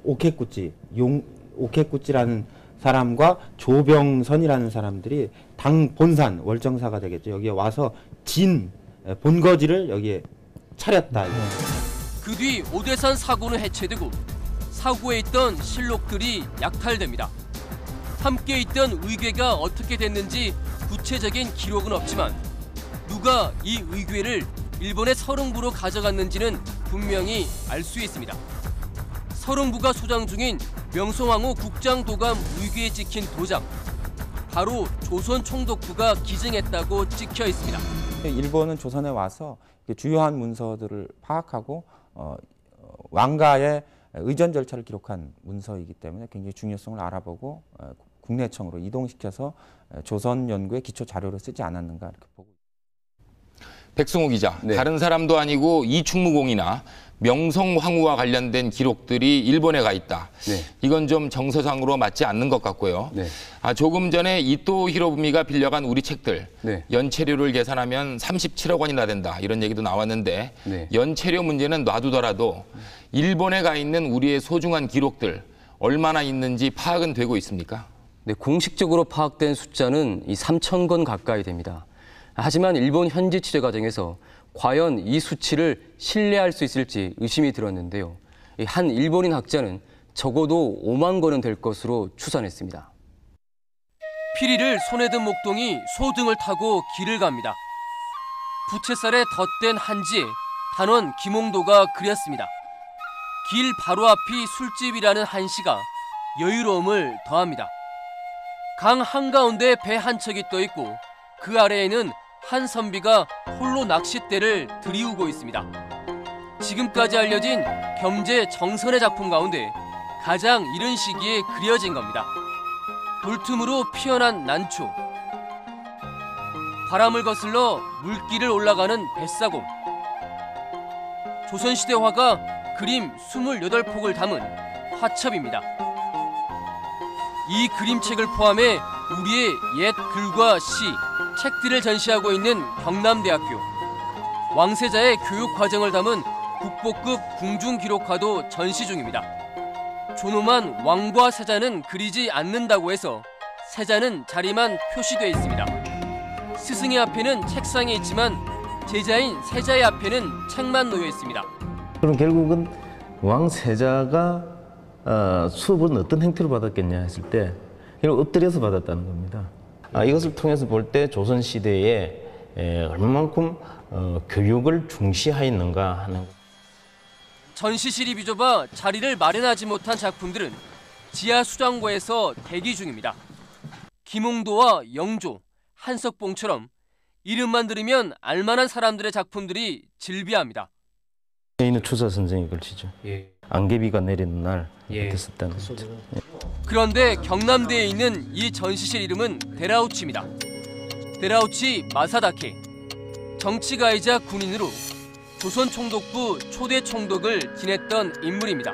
오케꾸찌라는 사람과 조병선이라는 사람들이 당 본산 월정사가 되겠죠. 여기에 와서 진 본거지를 여기에 차렸다. 그 뒤 오대산 사고는 해체되고 사고에 있던 실록들이 약탈됩니다. 함께 있던 의궤가 어떻게 됐는지 구체적인 기록은 없지만 누가 이 의궤를 일본의 서릉부로 가져갔는지는 분명히 알 수 있습니다. 서릉부가 소장 중인 명성황후 국장도감 의궤에 찍힌 도장, 바로 조선 총독부가 기증했다고 찍혀 있습니다. 일본은 조선에 와서 주요한 문서들을 파악하고 왕가의 의전 절차를 기록한 문서이기 때문에 굉장히 중요성을 알아보고 국내청으로 이동시켜서 조선 연구의 기초 자료로 쓰지 않았는가 이렇게 보고 있습니다. 백승호 기자, 네. 다른 사람도 아니고 이충무공이나 명성황후와 관련된 기록들이 일본에 가 있다. 네. 이건 좀 정서상으로 맞지 않는 것 같고요. 네. 조금 전에 이토 히로부미가 빌려간 우리 책들, 네. 연체료를 계산하면 37억 원이나 된다. 이런 얘기도 나왔는데 네. 연체료 문제는 놔두더라도 일본에 가 있는 우리의 소중한 기록들 얼마나 있는지 파악은 되고 있습니까? 네, 공식적으로 파악된 숫자는 3,000건 가까이 됩니다. 하지만 일본 현지 취재 과정에서 과연 이 수치를 신뢰할 수 있을지 의심이 들었는데요. 한 일본인 학자는 적어도 5만 건은 될 것으로 추산했습니다. 피리를 손에 든 목동이 소등을 타고 길을 갑니다. 부채살에 덧댄 한지에 단원 김홍도가 그렸습니다. 길 바로 앞이 술집이라는 한시가 여유로움을 더합니다. 강 한가운데 배 한 척이 떠 있고 그 아래에는 한 선비가 홀로 낚싯대를 들이우고 있습니다. 지금까지 알려진 겸재 정선의 작품 가운데 가장 이른 시기에 그려진 겁니다. 돌틈으로 피어난 난초, 바람을 거슬러 물길을 올라가는 뱃사공, 조선시대 화가 그림 28폭을 담은 화첩입니다. 이 그림책을 포함해 우리의 옛 글과 시, 책들을 전시하고 있는 경남대학교, 왕세자의 교육 과정을 담은 국보급 궁중기록화도 전시 중입니다. 존엄한 왕과 세자는 그리지 않는다고 해서 세자는 자리만 표시되어 있습니다. 스승의 앞에는 책상이 있지만 제자인 세자의 앞에는 책만 놓여 있습니다. 그럼 결국은 왕세자가 수업은 어떤 형태로 받았겠냐 했을 때 결국 엎드려서 받았다는 겁니다. 이것을 통해서 볼 때 조선시대에 얼마만큼 교육을 중시하였는가 하는 것. 전시실이 비좁아 자리를 마련하지 못한 작품들은 지하 수장고에서 대기 중입니다. 김홍도와 영조, 한석봉처럼 이름만 들으면 알만한 사람들의 작품들이 즐비합니다. 개인의 추사 선생이 글씨죠. 예. 안개비가 내리는 날 이렇게 썼다는 거죠. 예. 그런데 경남대에 있는 이 전시실 이름은 데라우치입니다. 데라우치 마사다케. 정치가이자 군인으로 조선 총독부 초대 총독을 지냈던 인물입니다.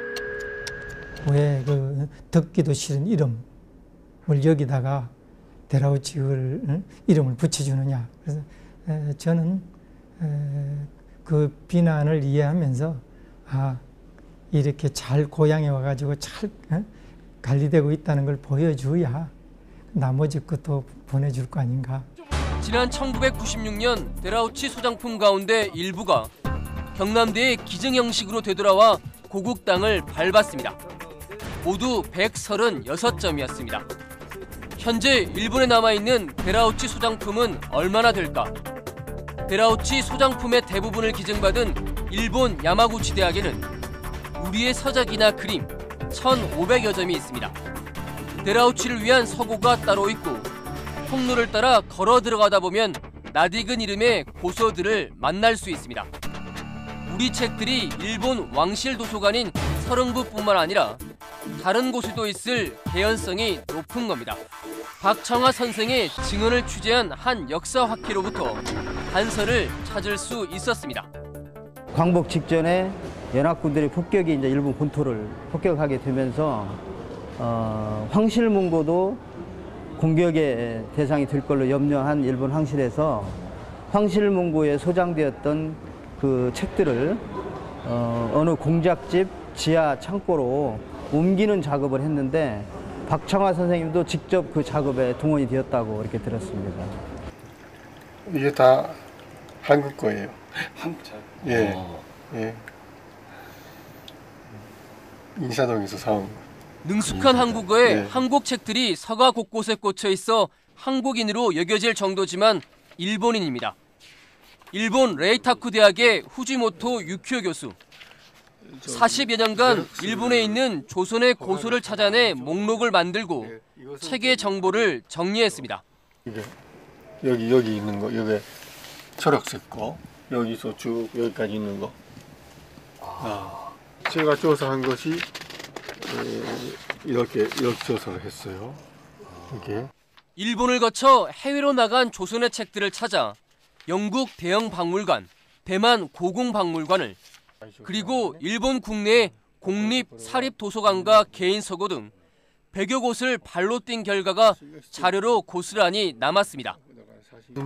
왜 그 듣기도 싫은 이름을 여기다가 데라우치를 이름을 붙여주느냐. 그래서 저는 그 비난을 이해하면서 이렇게 잘 고향에 와가지고 잘 관리되고 있다는 걸 보여줘야 나머지 것도 보내줄 거 아닌가. 지난 1996년 데라우치 소장품 가운데 일부가 경남대의 기증 형식으로 되돌아와 고국 땅을 밟았습니다. 모두 136점이었습니다. 현재 일본에 남아있는 데라우치 소장품은 얼마나 될까? 데라우치 소장품의 대부분을 기증받은 일본 야마구치 대학에는 우리의 서작이나 그림 1,500여 점이 있습니다. 데라우치를 위한 서고가 따로 있고 통로를 따라 걸어 들어가다 보면 낯익은 이름의 고서들을 만날 수 있습니다. 우리 책들이 일본 왕실 도서관인 서릉부뿐만 아니라 다른 곳에도 있을 개연성이 높은 겁니다. 박청아 선생의 증언을 취재한 한 역사학회로부터 단서를 찾을 수 있었습니다. 광복 직전에 연합군들의 폭격이 이제 일본 본토를 폭격하게 되면서 황실문고도 공격의 대상이 될 걸로 염려한 일본 황실에서 황실문고에 소장되었던 그 책들을 어느 공작집 지하 창고로 옮기는 작업을 했는데 박청아 선생님도 직접 그 작업에 동원이 되었다고 이렇게 들었습니다. 이게 다 한국 거예요. 한국 책? 예. 예. 인사동에서 사온 거. 능숙한 한국어에 한국 책들이 서가 곳곳에 꽂혀 있어 한국인으로 여겨질 정도지만 일본인입니다. 일본 레이타쿠 대학의 후지모토 유키오 교수. 40여 년간 일본에 있는 조선의 고서를 찾아내 목록을 만들고 책의 정보를 정리했습니다. 여기 있는 거, 여기 초록색 거, 여기서 쭉 여기까지 있는 거. 제가 조사한 것이 이렇게 조사를 했어요. 이렇게. 일본을 거쳐 해외로 나간 조선의 책들을 찾아 영국 대형 박물관, 대만 고궁박물관을 그리고 일본 국내 공립 사립도서관과 개인 서고 등 100여 곳을 발로 뛴 결과가 자료로 고스란히 남았습니다.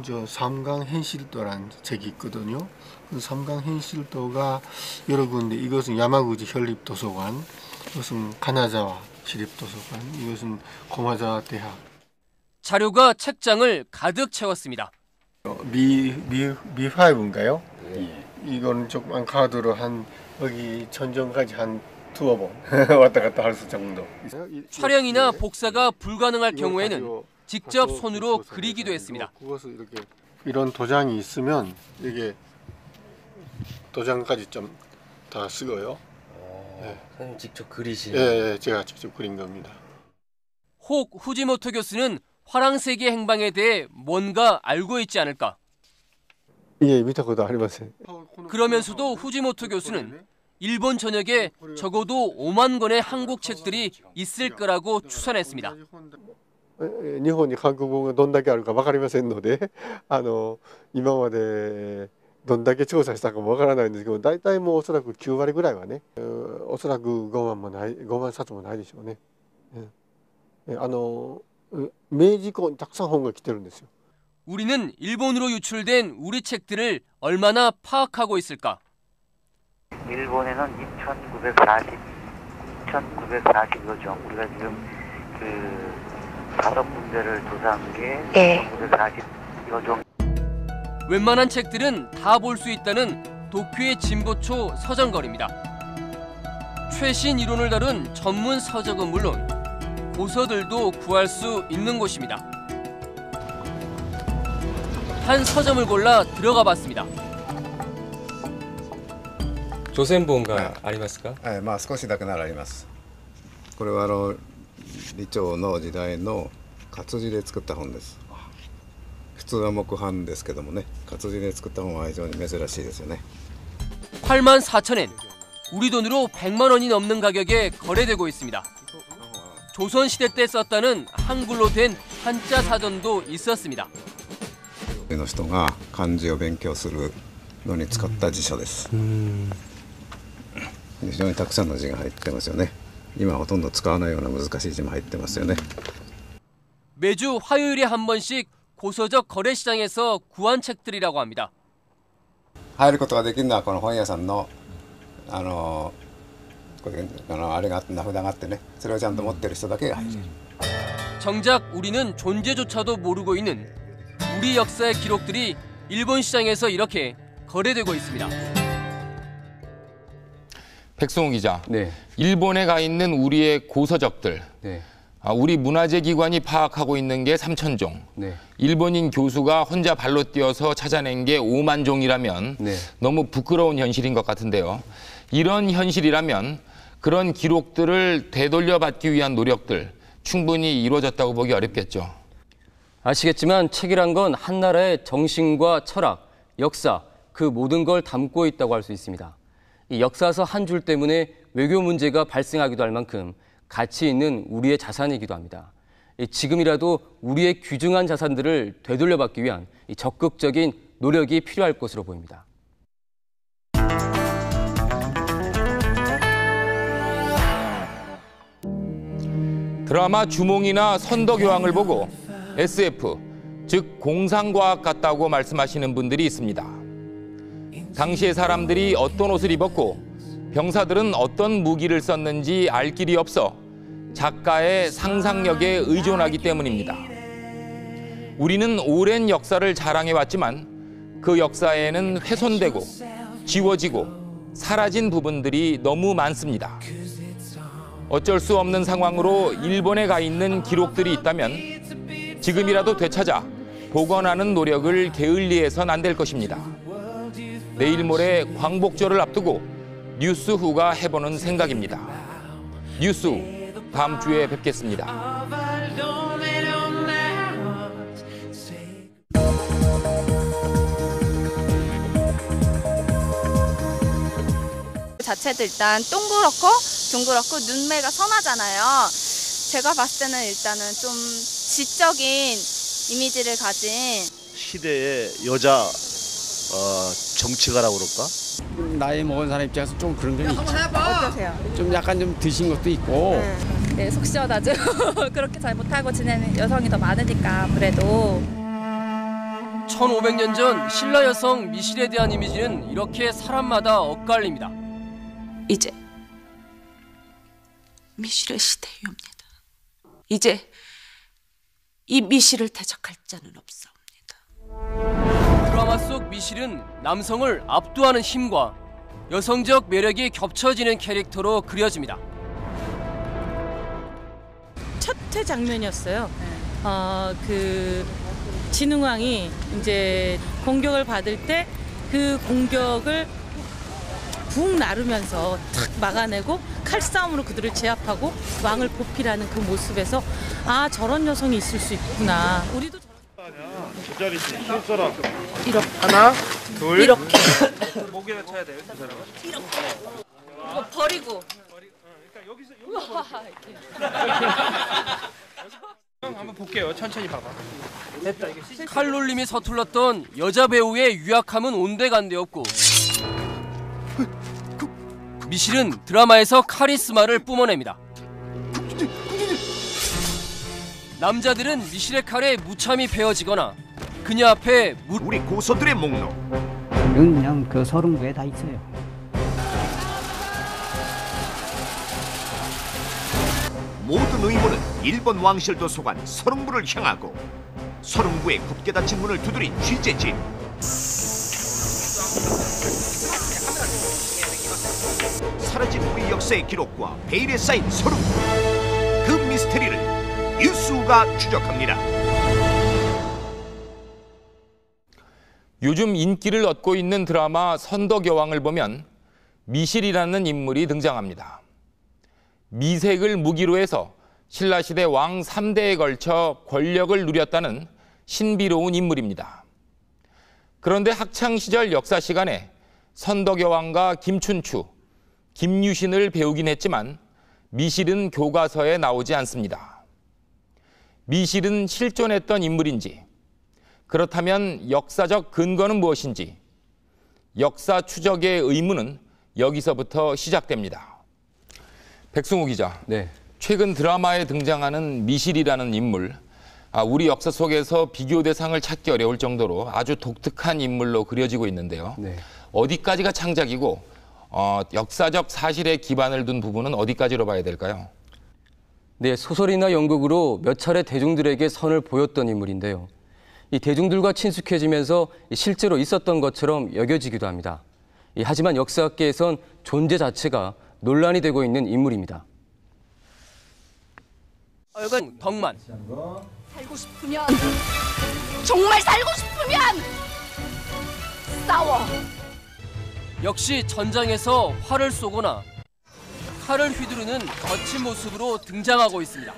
저 삼강hen실도라는 책이 있거든요. 그 삼강hen실도가 여러 군데, 이것은 야마구치 현립도서관, 이것은 가나자와 시립도서관, 이것은 고마자와 대학. 자료가 책장을 가득 채웠습니다. Mi5인가요? 이건 조그만 카드로 한 여기 전전까지 한 두어 번 왔다 갔다 할 수 정도. 촬영이나 복사가 불가능할 경우에는 직접 손으로 그리기도 했습니다. 이렇게 이런 도장이 있으면 이게 도장까지 좀 다 쓰고요. 선생님 직접 그리신? 예, 제가 직접 그린 겁니다. 혹 후지모토 교수는 화랑세기의 행방에 대해 뭔가 알고 있지 않을까? 예, 見たことありません. 그러면서도 후지모토 교수는 일본 전역에 적어도 5만 권의 한국 책들이 있을 거라고 추산했습니다. 日本に韓国語がどんだけあるか分かりませんので、今までどんだけ調査したかも分からないんですけど、大体もうおそらく9割ぐらいはね、おそらく5万冊もないでしょうね。明治以降にたくさん本が来てるんですよ. 우리는 일본으로 유출된 우리 책들을 얼마나 파악하고 있을까? 일본에는 2,940여 종. 우리가 지금 그 5군데를 조사한 게 2,940여 종. 웬만한 책들은 다 볼 수 있다는 도쿄의 진보초 서점거리입니다. 최신 이론을 다룬 전문 서적은 물론 고서들도 구할 수 있는 곳입니다. 한 서점을 골라 들어가 봤습니다. 조센본가 아리마스까? まあ少しだけならあります。これは李朝の時代の活字で作った本です。普通は木版ですけどもね、活字で作った本は非常に珍しいですよね。 84,000엔, 우리 돈으로 100만 원이 넘는 가격에 거래되고 있습니다. 조선시대 때 썼다는 한글로 된 한자 사전도 있었습니다. の人が漢字を勉強するのに使った辞書です。非常にたくさんの字が入ってますよね。今ほとんど使わないような難しい字も入ってますよね。 매주 화요일에 한 번씩 고서적 거래시장에서 구한 책들이라고 합니다. 入ることができるのはこの本屋さんのこれあれが名札があってね、それをちゃんと持ってる人だけが入れる. 정작 우리는 존재조차도 모르고 있는 우리 역사의 기록들이 일본 시장에서 이렇게 거래되고 있습니다. 백승호 기자, 네. 일본에 가 있는 우리의 고서적들, 네. 우리 문화재 기관이 파악하고 있는 게 3,000종, 네. 일본인 교수가 혼자 발로 뛰어서 찾아낸 게 5만 종이라면 네. 너무 부끄러운 현실인 것 같은데요. 이런 현실이라면 그런 기록들을 되돌려받기 위한 노력들 충분히 이루어졌다고 보기 어렵겠죠. 아시겠지만 책이란 건 한 나라의 정신과 철학, 역사, 그 모든 걸 담고 있다고 할 수 있습니다. 이 역사서 한 줄 때문에 외교 문제가 발생하기도 할 만큼 가치 있는 우리의 자산이기도 합니다. 지금이라도 우리의 귀중한 자산들을 되돌려받기 위한 적극적인 노력이 필요할 것으로 보입니다. 드라마 주몽이나 선덕여왕을 보고 SF, 즉 공상과학 같다고 말씀하시는 분들이 있습니다. 당시의 사람들이 어떤 옷을 입었고 병사들은 어떤 무기를 썼는지 알 길이 없어 작가의 상상력에 의존하기 때문입니다. 우리는 오랜 역사를 자랑해왔지만 그 역사에는 훼손되고 지워지고 사라진 부분들이 너무 많습니다. 어쩔 수 없는 상황으로 일본에 가 있는 기록들이 있다면 지금이라도 되찾아 복원하는 노력을 게을리해선 안 될 것입니다. 내일 모레 광복절을 앞두고 뉴스후가 해보는 생각입니다. 뉴스후, 다음 주에 뵙겠습니다. 자체도 일단 동그랗고 둥그렇고 눈매가 선하잖아요. 제가 봤을 때는 일단은 좀 지적인 이미지를 가진 시대의 여자 정치가라고 그럴까? 나이 먹은 사람 입장에서 좀 그런 게 있죠. 어떠세요? 좀 약간 좀 드신 것도 있고. 네, 속 시원하죠. 그렇게 잘 못하고 지내는 여성이 더 많으니까 아무래도. 1500년 전 신라 여성 미실에 대한 이미지는 이렇게 사람마다 엇갈립니다. 이제 미실의 시대이옵니다. 이제 이 미실을 대적할 자는 없사옵니다. 드라마 속 미실은 남성을 압도하는 힘과 여성적 매력이 겹쳐지는 캐릭터로 그려집니다. 첫 회 장면이었어요. 그 진흥왕이 이제 공격을 받을 때 그 공격을 붕 나르면서 탁 막아내고 칼싸움으로 그들을 제압하고 왕을 보필하는 그 모습에서 아 저런 여성이 있을 수 있구나. 우리도 제자리 실처럼 이렇게 하나, 둘, 이렇게 목에다 쳐야 돼요, 두 사람은. 이렇게 버리고. 우와, 한번 볼게요. 천천히 봐봐. 됐다 이게. 칼놀림이 서툴렀던 여자 배우의 유약함은 온데간데없고 미실은 드라마에서 카리스마를 뿜어냅니다. 남자들은 미실의 칼에 무참히 베어지거나 그녀 앞에 우리 고서들의 목록. 이건 그냥 그 서른부에 다 있어요. 모든 의문은 일본 왕실 도서관 서릉부를 향하고 서릉부의 굳게 닫힌 문을 두드린 취재진. 사라진 우리 역사의 기록과 베일에 쌓인 서릉부. 그 미스테리를 유수가 추적합니다. 요즘 인기를 얻고 있는 드라마 선덕여왕을 보면 미실이라는 인물이 등장합니다. 미색을 무기로 해서 신라시대 왕 3대에 걸쳐 권력을 누렸다는 신비로운 인물입니다. 그런데 학창시절 역사 시간에 선덕여왕과 김춘추, 김유신을 배우긴 했지만 미실은 교과서에 나오지 않습니다. 미실은 실존했던 인물인지, 그렇다면 역사적 근거는 무엇인지, 역사 추적의 의문은 여기서부터 시작됩니다. 백승호 기자, 네. 최근 드라마에 등장하는 미실이라는 인물, 우리 역사 속에서 비교 대상을 찾기 어려울 정도로 아주 독특한 인물로 그려지고 있는데요. 네. 어디까지가 창작이고 역사적 사실에 기반을 둔 부분은 어디까지로 봐야 될까요? 네, 소설이나 연극으로 몇 차례 대중들에게 선을 보였던 인물인데요. 이 대중들과 친숙해지면서 실제로 있었던 것처럼 여겨지기도 합니다. 하지만 역사학계에선 존재 자체가 논란이 되고 있는 인물입니다. 얼굴 덕만. 살고 싶으면, 정말 살고 싶으면 싸워. 역시 전장에서 활을 쏘거나 칼을 휘두르는 거친 모습으로 등장하고 있습니다.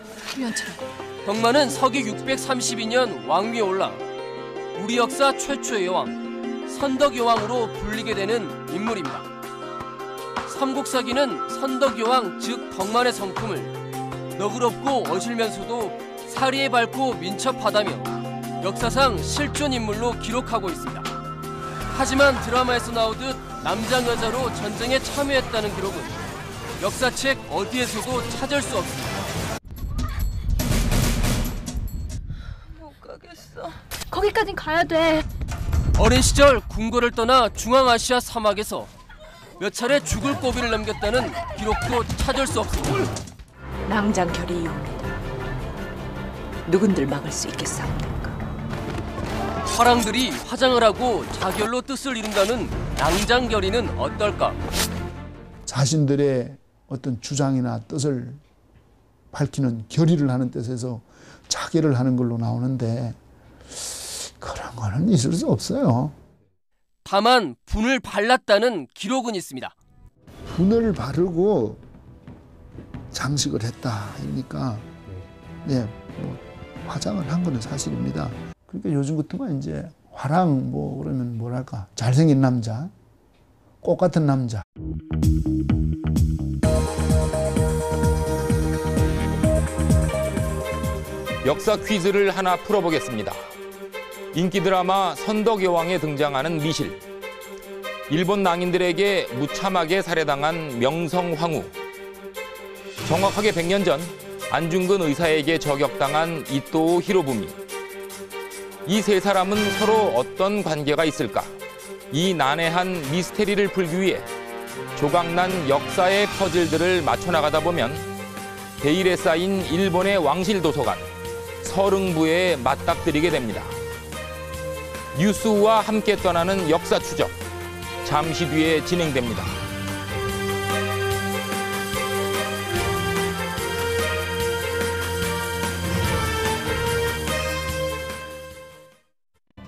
덕만은 서기 632년 왕위에 올라 우리 역사 최초의 여왕, 선덕여왕으로 불리게 되는 인물입니다. 삼국사기는 선덕여왕 즉 덕만의 성품을 너그럽고 어질면서도 사리에 밝고 민첩하다며 역사상 실존 인물로 기록하고 있습니다. 하지만 드라마에서 나오듯 남장 여자로 전쟁에 참여했다는 기록은 역사책 어디에서도 찾을 수 없습니다. 못 가겠어. 거기까진 가야 돼. 어린 시절 궁궐을 떠나 중앙아시아 사막에서 몇 차례 죽을 고비를 넘겼다는 기록도 찾을 수 없습니다. 낭장 결의이옵니다. 누군들 막을 수 있겠사옵니까? 화랑들이 화장을 하고 자결로 뜻을 이룬다는 낭장 결의는 어떨까? 자신들의 어떤 주장이나 뜻을 밝히는 결의를 하는 뜻에서 자결을 하는 걸로 나오는데 그런 거는 있을 수 없어요. 다만 분을 발랐다는 기록은 있습니다. 분을 바르고 장식을 했다. 그러니까 네, 뭐 화장을 한 거는 사실입니다. 그러니까 요즘 같으면 이제 화랑 뭐 그러면 뭐랄까 잘생긴 남자, 꽃 같은 남자. 역사 퀴즈를 하나 풀어보겠습니다. 인기 드라마 선덕여왕에 등장하는 미실. 일본 낭인들에게 무참하게 살해당한 명성황후. 정확하게 100년 전 안중근 의사에게 저격당한 이토 히로부미. 이 세 사람은 서로 어떤 관계가 있을까? 이 난해한 미스테리를 풀기 위해 조각난 역사의 퍼즐들을 맞춰나가다 보면 베일에 쌓인 일본의 왕실 도서관 서릉부에 맞닥뜨리게 됩니다. 뉴스와 함께 떠나는 역사 추적, 잠시 뒤에 진행됩니다.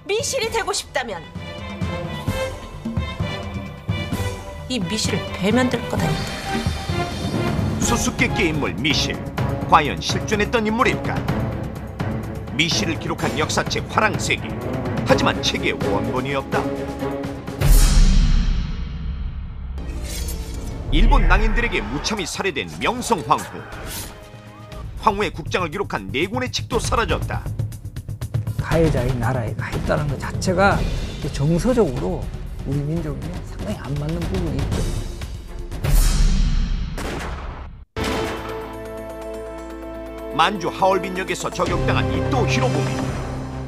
미실이 되고 싶다면 이 미실을 베면 될 거다니까. 수수께끼 인물 미실. 과연 실존했던 인물일까? 미실을 기록한 역사책 화랑세기. 하지만 책에 원본이 없다. 일본 낭인들에게 무참히 살해된 명성 황후. 황후의 국장을 기록한 4권의 책도 사라졌다. 가해자의 나라에 가 있다는 것 자체가 정서적으로 우리 민족에 상당히 안 맞는 부분이 있죠. 만주 하얼빈역에서 저격당한 이토 히로부미.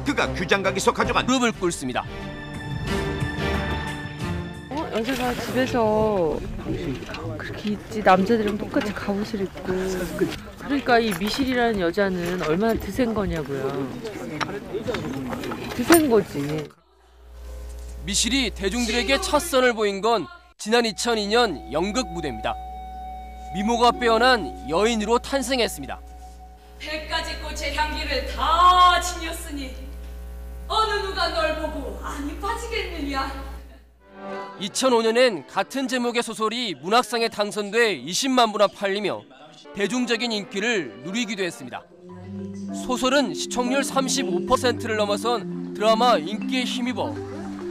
그가 규장각에서 가져간 무릎을 꿇습니다. 여자가 집에서 그렇게 있지, 남자들이랑 똑같이 갑옷을 입고. 그러니까 이 미실이라는 여자는 얼마나 드센 거냐고요. 드센 거지. 미실이 대중들에게 첫 선을 보인 건 지난 2002년 연극 무대입니다. 미모가 빼어난 여인으로 탄생했습니다. 100가지 꽃의 향기를 다 지녔으니 어느 누가 널 보고 안이 빠지겠느냐. 2005년엔 같은 제목의 소설이 문학상에 당선돼 20만 부나 팔리며 대중적인 인기를 누리기도 했습니다. 소설은 시청률 35%를 넘어선 드라마 인기에 힘입어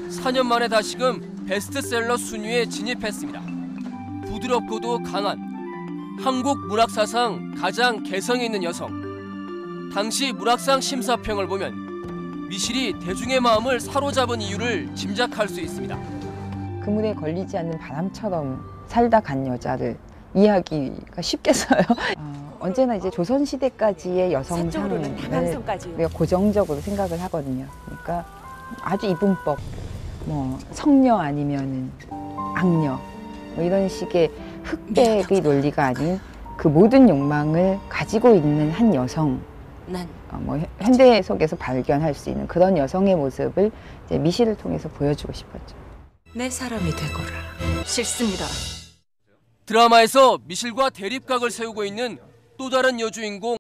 4년 만에 다시금 베스트셀러 순위에 진입했습니다. 부드럽고도 강한 한국 문학사상 가장 개성이 있는 여성. 당시 문학상 심사평을 보면 미실이 대중의 마음을 사로잡은 이유를 짐작할 수 있습니다. 그물에 걸리지 않는 바람처럼 살다 간 여자를 이해하기가 쉽겠어요. 언제나 이제 조선시대까지의 여성상을 우리가 고정적으로 생각을 하거든요. 그러니까 아주 이분법, 뭐 성녀 아니면은 악녀, 뭐 이런 식의 흑백의 논리가 아닌 그 모든 욕망을 가지고 있는 한 여성, 뭐 현대 속에서 발견할 수 있는 그런 여성의 모습을 이제 미실을 통해서 보여주고 싶었죠. 내 사람이 되거라. 싫습니다. 드라마에서 미실과 대립각을 세우고 있는 또 다른 여주인공